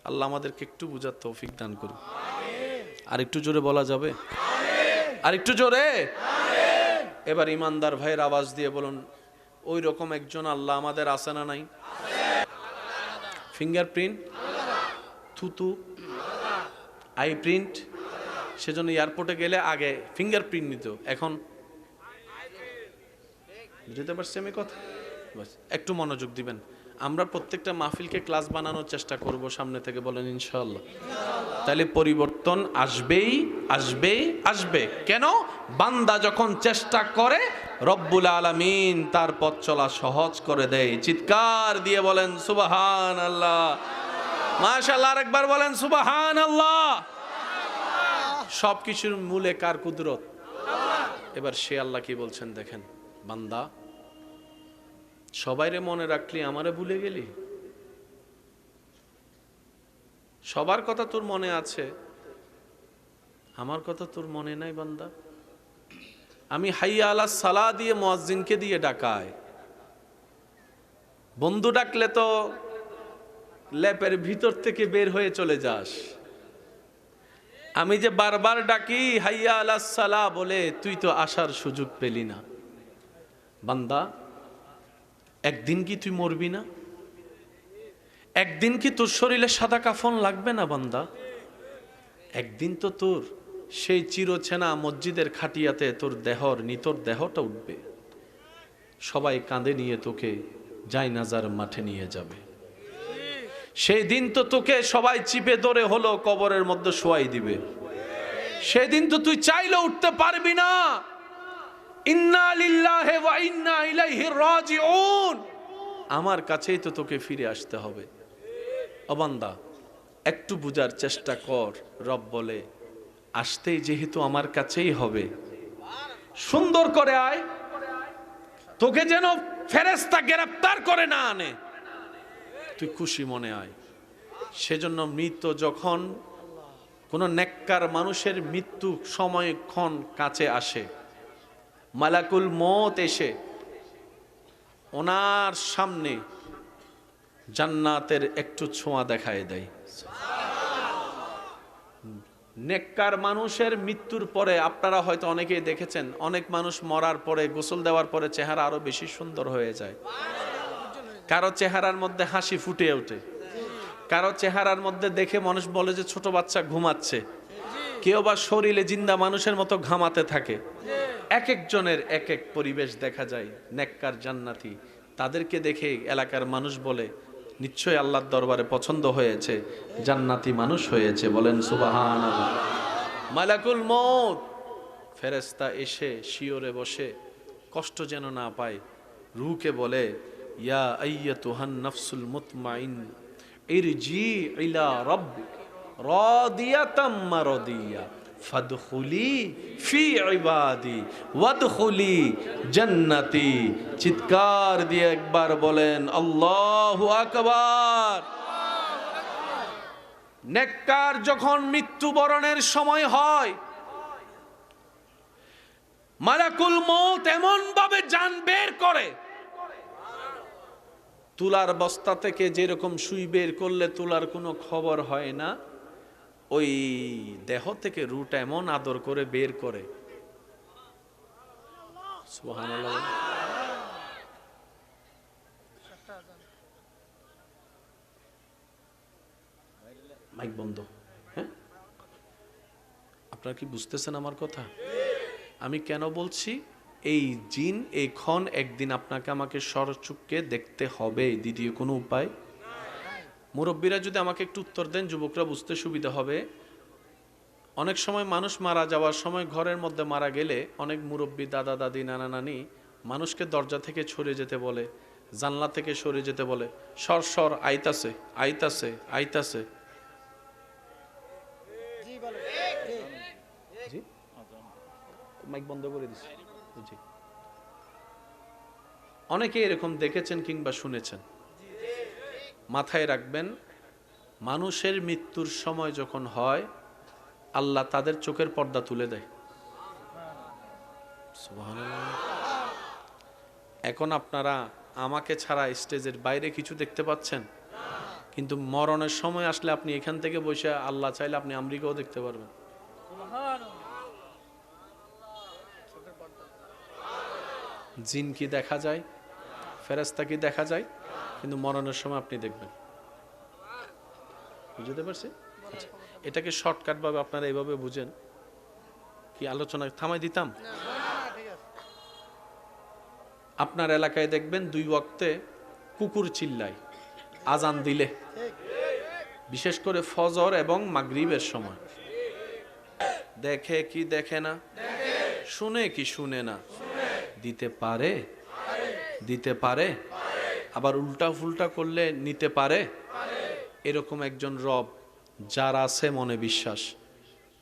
আল্লাহ আমাদেরকে একটু বুঝার তৌফিক দান করুন। আর একটু জোরে বলা যাবে? আর একটু জোরে। এবার ইমানদার ভাইয়ের আওয়াজ দিয়ে বলুন, ওই রকম একজন আল্লাহ আমাদের আছে না নাই? ফিঙ্গারপ্রিন্ট, থুতু, আই প্রিন্ট, সেজন্য এয়ারপোর্টে গেলে আগে ফিঙ্গারপ্রিন্ট নিত, এখন বুঝতে পারছি আমি কথা? একটু মনোযোগ দিবেন। আমরা প্রত্যেকটা মাহফিলকে ক্লাস বানানোর চেষ্টা করব সামনে থেকে, বলেন ইনশাআল্লাহ। তাহলে পরিবর্তন আসবেই, আসবেই, আসবে। কেন? বান্দা যখন চেষ্টা করে রব্বুল আলামিন তার পথ চলা সহজ করে দেয়। চিৎকার দিয়ে বলেন সুবহানাল্লাহ, মাশাআল্লাহ, আরেকবার বলেন সুবহানাল্লাহ। সবকিছুর মূলে কার কুদরত? এবার সে আল্লাহ কি বলছেন দেখেন, বান্দা সবাইরে মনে রাখলি আমারে ভুলে গেলি? সবার কথা তোর মনে আছে, আমার কথা তোর মনে নাই বান্দা? আমি হাইয়া আলাস সালাহ দিয়ে মুয়াজ্জিনকে দিয়ে ডাকাই, বন্ধু ডাকলে তো ল্যাপের ভিতর থেকে বের হয়ে চলে যাস। আমি যে বারবার ডাকি হাইয়া আলাস সালাহ বলে, তুই তো আসার সুযোগ পেলি না। বান্দা, একদিন কি তুই মরবি না? একদিন কি তোর শরীরে সাদা কাফন লাগবে না বান্দা? একদিন তো তোর সেই চিরচেনা মসজিদের খাটিয়াতে তোর নিতর দেহটা উঠবে। সবাই কাঁধে নিয়ে তোকে জায়নাজার মাঠে নিয়ে যাবে। সেই দিন তো তোকে সবাই চিপে ধরে হলো কবরের মধ্যে শোয়াই দিবে। সেদিন তো তুই চাইলেও উঠতে পারবি না। ইন্না লিল্লাহি ওয়া ইন্না ইলাইহি রাজিউন, আমার কাছেই তো তোকে ফিরে আসতে হবে। ও বান্দা, একটু বুঝার চেষ্টা কর। রব বলে, আসতেই যেহেতু আমার কাছেই হবে, সুন্দর করে আয়, তোকে যেন ফেরেশতা গ্রেফতার করে না আনে, তুই খুশি মনে আয়। সেজন্য মৃত্যু যখন কোন নেককার মানুষের মৃত্যু সময়ক্ষণ কাছে আসে, মালাকুল মউত এসে ওনার সামনে জান্নাতের একটু ছোঁয়া দেখায় দেয়। নেককার মানুষের মৃত্যুর পরে আপনারা হয়তো অনেকেই দেখেছেন, অনেক মানুষ মরার পরে গোসল দেওয়ার পরে চেহারা আরো বেশি সুন্দর হয়ে যায়। কারো চেহারার মধ্যে হাসি ফুটে ওঠে, কারো চেহারার মধ্যে দেখে মানুষ বলে যে ছোট বাচ্চা ঘুমাচ্ছে, কেউ বা শরীরে জিন্দা মানুষের মতো ঘামাতে থাকে। এক একজনের এক এক পরিবেশ দেখা যায়। নেককার জান্নাতি, তাদেরকে দেখে এলাকার মানুষ বলে, নিশ্চয়ই আল্লাহর দরবারে পছন্দ হয়েছে, জান্নাতি মানুষ হয়েছে। বলেন সুবহানাল্লাহ। মালাকুল মউত ফেরেশতা এসে শিয়রে বসে, কষ্ট যেন না পায়, রূহকে বলে, ইয়া আইয়াতুহান নাফসুল মুতমাইন ইরজি ইলা রাব্বিক রাদিয়াতাম মারদিয়া ফাদখুলি ফি ইবাদি ওয়াদখুলি জান্নাতি। চিৎকার দিয়ে একবার বলেন আল্লাহু আকবার। নেককার যখন মৃত্যুবরণের সময় হয়, মালাকুল মউত এমন ভাবে জান বের করে, তুলার বস্তা থেকে যেরকম সুই বের করলে তুলার কোনো খবর হয় না, ওই দেহ থেকে রুটা এমন আদর করে বের করে। সুবহানাল্লাহ। মাইক বন্ধ। হ্যাঁ, আপনারা কি বুঝতেছেন আমার কথা? আমি কেন বলছি? এই জিন, এই ক্ষণ একদিন আপনাকে আমাকে সরচুককে দেখতে হবে, দ্বিতীয় কোনো উপায়। মুরব্বীরা যদি আমাকে একটু উত্তর দেন, যুবকরা বুঝতে সুবিধা হবে। অনেক সময় মানুষ মারা যাওয়ার সময় ঘরের মধ্যে মারা গেলে অনেক মুরব্বী, দাদা দাদি, নানা নানি মানুষকে দরজা থেকে সরে যেতে বলে, জানলা থেকে সরে যেতে বলে, সর সর, আইতাছে আইতাছে আইতাছে। মাইক বন্ধ করে দিছি। জি, অনেকে এরকম দেখেছেন কিংবা শুনেছেন। মাথায় রাখবেন, মানুষের মৃত্যুর সময় যখন হয়, আল্লাহ তাদের চোখের পর্দা তুলে দেয়। সুবহানাল্লাহ। এখন আপনারা আমাকে ছাড়া স্টেজের বাইরে কিছু দেখতে পাচ্ছেন, কিন্তু মরণের সময় আসলে আপনি এখান থেকে বসে আল্লাহ চাইলে আপনি আমেরিকাও দেখতে পারবেন। জিন কি দেখা যায়, ফেরেশতা কি দেখা যায়, কিন্তু মরণের সময় আপনি দেখবেন। বুঝতে পারছি? আচ্ছা, এটাকে শর্টকাট ভাবে আপনারা এইভাবে বুঝেন। কি আলোচনা থামাই দিতাম? আপনার এলাকায় দেখবেন 2 ওয়াক্তে কুকুর চিল্লায় আজান দিলে, বিশেষ করে ফজর এবং মাগরিবের সময়। দেখে কি দেখে না, শুনে কি শুনে না, দিতে পারে দিতে পারে, আবার উল্টা ফুলটা করলে নিতে পারে। এরকম একজন রব যার আছে মনে বিশ্বাস,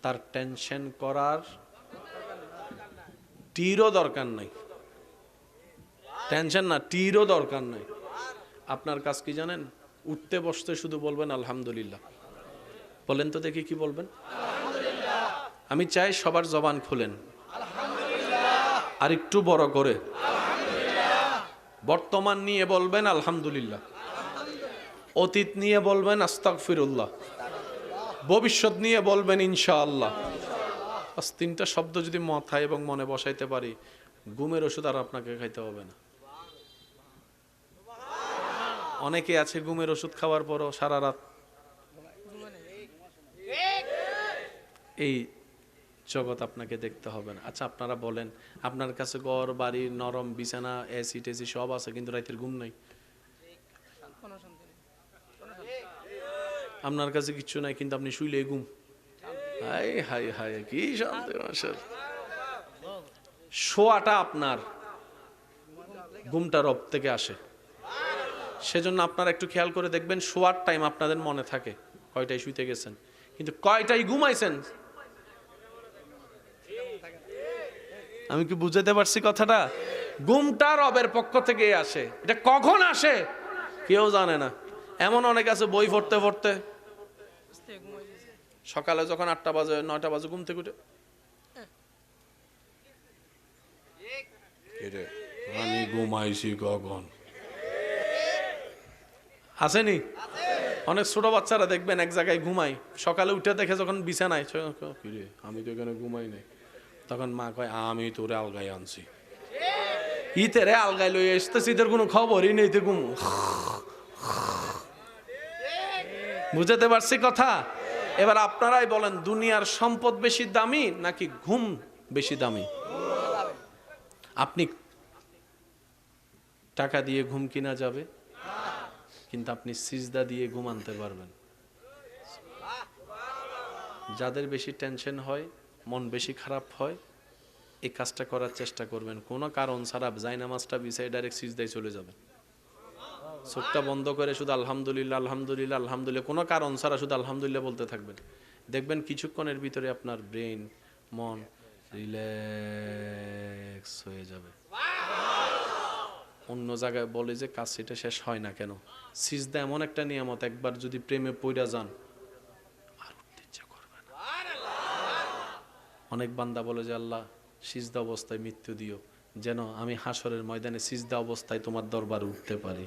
তার টেনশন করার টিরও দরকার নাই। টেনশন না, টিরও দরকার নাই। আপনার কাজ কি জানেন? উঠতে বসতে শুধু বলবেন আলহামদুলিল্লাহ। বলেন তো দেখি কি বলবেন? আমি চাই সবার জবান খুলেন, আর একটু বড় করে বর্তমান নিয়ে বলবেন আলহামদুলিল্লাহ, অতীত নিয়ে বলবেন আস্তাগফিরুল্লাহ, ভবিষ্যৎ নিয়ে বলবেন ইনশাআল্লাহ। আজ তিনটা শব্দ যদি মাথায় এবং মনে বসাইতে পারি, ঘুমের ওষুধ আর আপনাকে খাইতে হবে না। অনেকে আছে ঘুমের ওষুধ খাওয়ার পরও সারা রাত এই জগৎ আপনাকে দেখতে হবে না। আচ্ছা আপনারা বলেন, আপনার কাছে ঘর বাড়ি নরম বিছানা এসি টেসি সব আছে, কিন্তু রাতের ঘুম নাই। আপনার কাছে কিচ্ছু নাই, কিন্তু আপনি শুইলে ঘুম। হাই হাই হাই, কি শান্তি মাসের। শোয়াটা আপনার, ঘুমটা রব থেকে আসে। সেজন্য আপনারা একটু খেয়াল করে দেখবেন, শোয়ার টাইম আপনাদের মনে থাকে কয়টায় শুইতে গেছেন, কিন্তু কয়টায় ঘুমাইছেন। আমি কি বুঝাতে পারছি কথাটা? ঘুমটা রবের পক্ষ থেকে আসে, এটা কখন আসে কেউ জানে না। এমন অনেক আছে বই পড়তে পড়তে সকালে যখন 8টা বাজে 9টা বাজে ঘুম থেকে উঠে, আমি ঘুমাইছি কখন। আসেনি? অনেক ছোট বাচ্চারা দেখবেন এক জায়গায় ঘুমায়, সকালে উঠে দেখে যখন বিছানায়, কিরে আমি তো এখানে ঘুমাই নাই, তখন মা কয় আমি তোরে আলগায় আনছি। ইতেরে আলগায় লই আসতেছি, তোর কোনো খবরই নেই, তো ঘুম। বুঝাতে পারছি কথা? এবার আপনারাই বলেন, দুনিয়ার সম্পদ বেশি দামি নাকি ঘুম বেশি দামি? আপনি টাকা দিয়ে ঘুম কিনা যাবে, কিন্তু আপনি সিজদা দিয়ে ঘুম আনতে পারবেন। যাদের বেশি টেনশন হয়, মন বেশি খারাপ হয়, এই কাজটা করার চেষ্টা করবেন। কোনো কারণ ছাড়া জায়নামাজটা বিছাই ডাইরেক্ট সিজদায় চলে যাবেন। চোখটা বন্ধ করে শুধু আলহামদুলিল্লাহ আলহামদুলিল্লাহ আলহামদুলিল্লাহ, কোনো কারণ ছাড়া শুধু আলহামদুলিল্লাহ বলতে থাকবেন। দেখবেন কিছুক্ষণের ভিতরে আপনার ব্রেন, মন রিল্যাক্স হয়ে যাবে। অন্য জায়গায় বলে যে কাজ সেটা শেষ হয় না কেন? সিজদা এমন একটা নিয়ামত, একবার যদি প্রেমে পইড়া যান আর উঠতে ইচ্ছা করবে না। অনেক বান্দা বলে যে আল্লাহ সিজদা অবস্থায় মৃত্যু দিও, যেন আমি হাসরের ময়দানে সিজদা অবস্থায় তোমার দরবারে উঠতে পারি।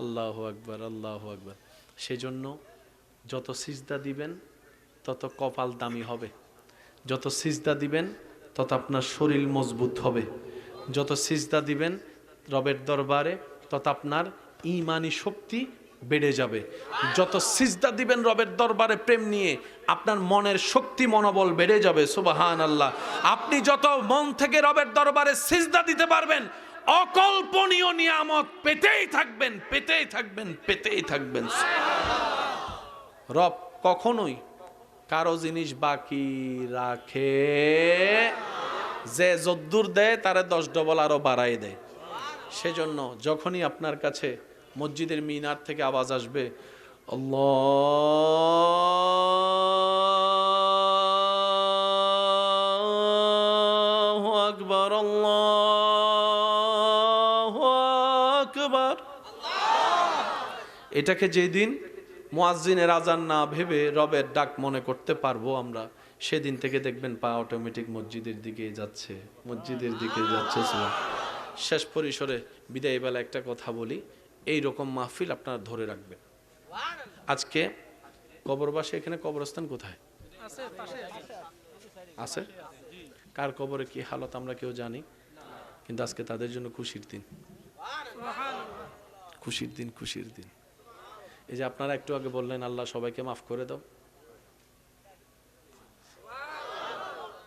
আল্লাহু আকবার, আল্লাহু আকবার। সেজন্য যত সিজদা দিবেন তত কপাল দামি হবে, যত সিজদা দিবেন তত আপনার শরীর মজবুত হবে, যত সিজদা দিবেন রবের দরবারে তত আপনার ঈমানি শক্তি বেড়ে যাবে। যত সিজদা দিবেন রবের দরবারে প্রেম নিয়ে, আপনার মনের শক্তি মনোবল বেড়ে যাবে। সুবহানাল্লাহ। আপনি যত মন থেকে রবের দরবারে সিজদা দিতে পারবেন, অকল্পনীয় নিয়ামত পেতেই থাকবেন, পেতেই থাকবেন, পেতেই থাকবেন। রব কখনোই কারো জিনিস বাকি রাখে, যে যদ্দুর দেয় তারে 10 ডবল আরো বাড়াই দেয়। সেজন্য যখনই আপনার কাছে মসজিদের মিনার থেকে আওয়াজ আসবে আল্লাহু আকবার, আল্লাহু আকবার, এটাকে যেদিন মুয়াজ্জিনের আজান না ভেবে রবের ডাক মনে করতে পারবো আমরা, সেদিন থেকে দেখবেন পা অটোমেটিক মসজিদের দিকে যাচ্ছে, মসজিদের দিকে যাচ্ছে। শেষ পরিসরে বিদায় বেলা একটা কথা বলি, এই রকম মাহফিল আপনারা ধরে রাখবেন। আজকে কবরবাসী, এখানে কবরস্থান কোথায় আছে? কার কবরে কি হালত আমরা কেউ জানি, কিন্তু আজকে তাদের জন্য খুশির দিন, খুশির দিন, খুশির দিন। এই যে আপনারা একটু আগে বললেন আল্লাহ সবাইকে মাফ করে দাও,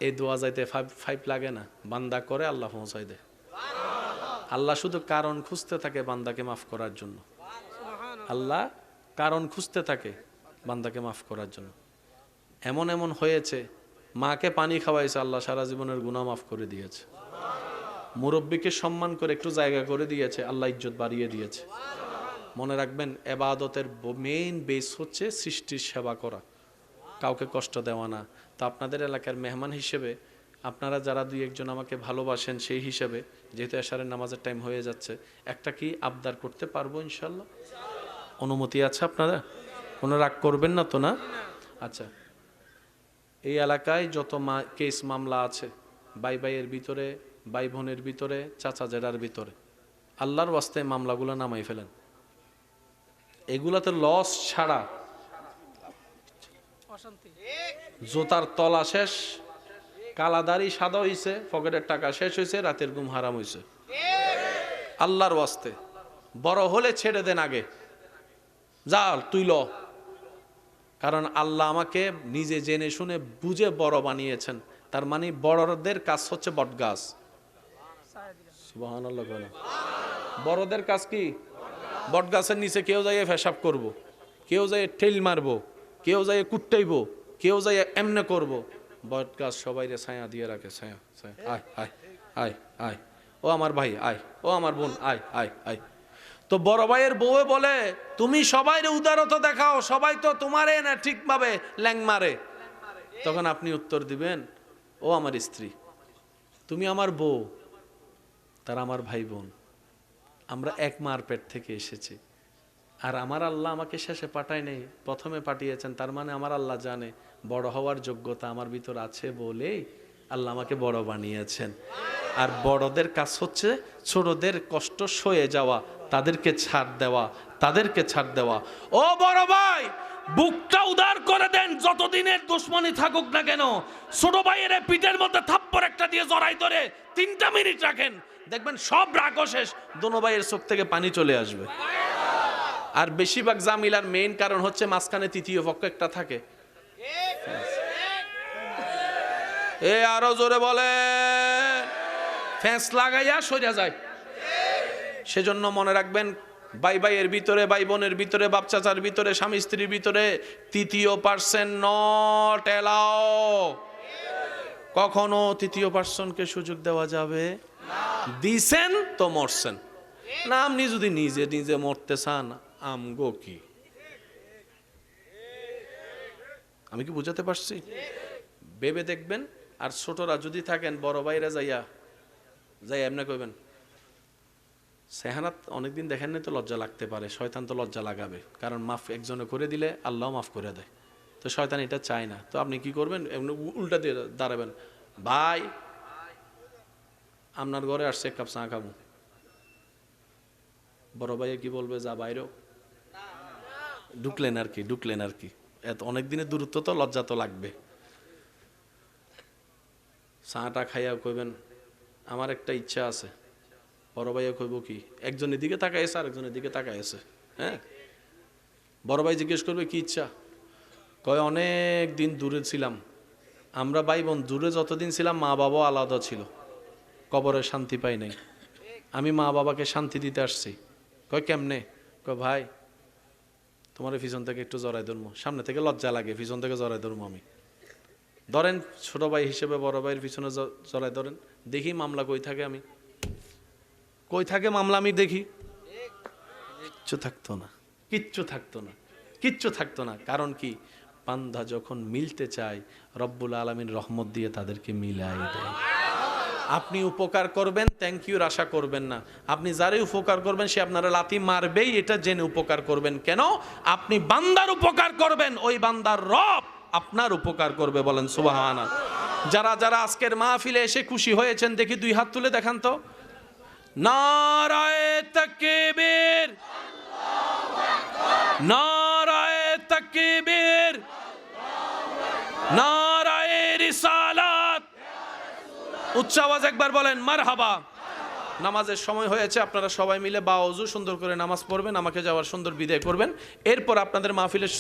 এই দোয়া যাইতে ফাইভ লাগে না, বান্দা করে আল্লাহ পৌঁছাই দেয়। আল্লাহ শুধু কারণ খুঁজতে থাকে বান্দাকে মাফ করার জন্য, আল্লাহ কারণ খুঁজতে থাকে বান্দাকে মাফ করার জন্য। এমন এমন হয়েছে, মাকে পানি খাওয়াইছে, আল্লাহ সারা জীবনের গুনাহ মাফ করে দিয়েছে। মুরব্বীকে সম্মান করে একটু জায়গা করে দিয়েছে, আল্লাহ ইজ্জত বাড়িয়ে দিয়েছে। মনে রাখবেন, এবাদতের মেইন বেস হচ্ছে সৃষ্টির সেবা করা, কাউকে কষ্ট দেওয়া না। তো আপনাদের এলাকার মেহমান হিসেবে আপনারা যারা দুই একজন আমাকে ভালোবাসেন, সেই হিসেবে যেহেতু এশারের নামাজের টাইম হয়ে যাচ্ছে, একটা কি আবদার করতে পারবো ইনশাল্লাহ? অনুমতি আছে আপনারা? কোনো রাগ করবেন না তো? না? আচ্ছা, এই এলাকায় যত কেস মামলা আছে, ভাই ভাইয়ের ভিতরে, ভাই বোনের ভিতরে, চাচা জেরার ভিতরে, আল্লাহর ওয়াস্তে মামলাগুলো নামাই ফেলেন। এগুলাতে লস ছাড়া জোতার তলা শেষ, কালাদারি সাদা হইছে, পকেটের টাকা শেষ হয়েছে, রাতের ঘুম হারাম হইছে। আল্লাহর ওয়াস্তে বড় হলে ছেড়ে দেন আগে, যা তুই ল। কারণ আল্লাহ আমাকে নিজে জেনে শুনে বুঝে বড় বানিয়েছেন। তার মানে বড়দের কাজ হচ্ছে বটগাছ। সুবহানাল্লাহ। বড়দের কাজ কি? বটগাছের নিচে কেউ যাই পেশাব করব, কেউ যাই ঠেল মারবো, কেউ যাই কুট্টাইব, কেউ যাই এমনে করব। বটগাছ সবাইরে ছায়া দিয়ে রাখে। ছায়া ছায়া, আয় আয় আয় আয়, ও আমার ভাই আয়, ও আমার বোন আয় আয় আয়। তো বড় ভাইয়ের বউ বলে, তুমি সবাইরে উদারতা দেখাও, সবাই তো তোমারে না ঠিকভাবে ল্যাং মারে। তখন আপনি উত্তর দিবেন, ও আমার স্ত্রী, তুমি আমার বউ, তারা আমার ভাই বোন, আমরা এক মার পেট থেকে এসেছি। আর আমার আল্লাহ আমাকে শেষে পাঠায় নেই, প্রথমে পাঠিয়েছেন। তার মানে আমার আল্লাহ জানে বড় হওয়ার যোগ্যতা আমার ভিতর আছে বলেই আল্লাহ আমাকে বড় বানিয়েছেন। আর বড়দের কাজ হচ্ছে ছোটদের কষ্ট সয়ে যাওয়া, তাদেরকে ছাড় দেওয়া, তাদেরকে ছাড় দেওয়া। ও বড় ভাই, বুকটা উদার করে দেন, যতদিনের দুশ্মনী থাকুক না কেন। ছোট ভাইয়ের পিঠের মধ্যে থাপ্পড় একটা দিয়ে জড়াই ধরে 3টা মিনিট রাখেন, দেখবেন সব রাগ শেষ, দোনো ভাইয়ের চোখ থেকে পানি চলে আসবে। আর বেশিরভাগ জামিলার মেইন কারণ হচ্ছে মাঝখানে তৃতীয় পক্ষ একটা থাকে। এ আরো জোরে বলে, ফ্যাঁস লাগাইয়া সইরা যায়। সেজন্য মনে রাখবেন, ভাই ভাইয়ের ভিতরে, ভাই বোনের ভিতরে, বাপ চাচার ভিতরে, স্বামী স্ত্রীর ভিতরে তৃতীয় পার্সন নট এলাও। কখনো তৃতীয় পার্সনকে সুযোগ দেওয়া যাবে দিছেন তো মরছেন না। আপনি যদি নিজে নিজে মরতে চান, আমগো কি? আমি কি বুঝাতে পারছি? ভেবে দেখবেন। আর ছোটরা যদি থাকেন, বড় ভাইরা যাইয়া এমনি কইবেন, সেহানাত অনেকদিন দেখেন নাই তো লজ্জা লাগতে পারে, শয়তান তো লজ্জা লাগাবে, কারণ মাফ একজনে করে দিলে আল্লাহ মাফ করে দেয়। তো শয়তান এটা চায় না। তো আপনি কি করবেন? উল্টা দিয়ে দাঁড়াবেন, ভাই আপনার ঘরে আসছে, এক কাপ চা খাবো। বড় ভাইয়া কি বলবে? যা বাইরেও ঢুকলেন আর কি, ঢুকলেন আর কি। এত অনেক দিনের দূরত্ব তো লজ্জা তো লাগবে। চাটা খাইয়া কইবেন, আমার একটা ইচ্ছা আছে। বড় ভাইয়া কইব কি? একজনের দিকে তাকায় আছে, আরেকজনের দিকে তাকায় আছে। হ্যাঁ, বড় ভাই জিজ্ঞেস করবে কি ইচ্ছা? কয় অনেক দিন দূরে ছিলাম আমরা ভাই বোন, দূরে যতদিন ছিলাম মা বাবা আলাদা ছিল, কবরে শান্তি পাই নাই, আমি মা বাবাকে শান্তি দিতে আসছি। কয় কেমনে? কয় ভাই তোমার পিছন থেকে একটু জড়াই ধরবো, সামনে থেকে লজ্জা লাগে, পিছন থেকে জড়াই ধরবো আমি। ধরেন ছোট ভাই হিসেবে বড় ভাইয়ের পিছনে জড়াই ধরেন, দেখি মামলা কই থাকে, আমি কই থাকে মামলা, আমি দেখি কিচ্ছু থাকতো না, কিচ্ছু থাকতো না, কিচ্ছু থাকতো না। কারণ কি? বান্দা যখন মিলতে চায়, রব্বুল আলামিন রহমত দিয়ে তাদেরকে মিলাই দেয়। আপনি উপকার করবেন, থ্যাংক ইউর আশা করবেন না। আপনি যারে উপকার করবেন সে আপনারা লাথি মারবেই, এটা জেনে উপকার করবেন। কেন? আপনি বান্দার উপকার করবেন, ওই বান্দার রব আপনার উপকার করবে। বলেন সুবহানাল্লাহ। যারা যারা আজকের মাহফিলে এসে খুশি হয়েছেন, দেখি 2 হাত তুলে দেখান তো। নারায়ে তাকবীর, নারায়ে তাকবীর, নারায়ে রিসালাত। উচ্চ আওয়াজ একবার বলেন মারহাবা। নামাজের সময় হয়েছে, আপনারা সবাই মিলে বা ওযু সুন্দর করে নামাজ পড়বেন, আমাকে যাওয়ার সুন্দর বিদায় করবেন। এরপর আপনাদের মাহফিলের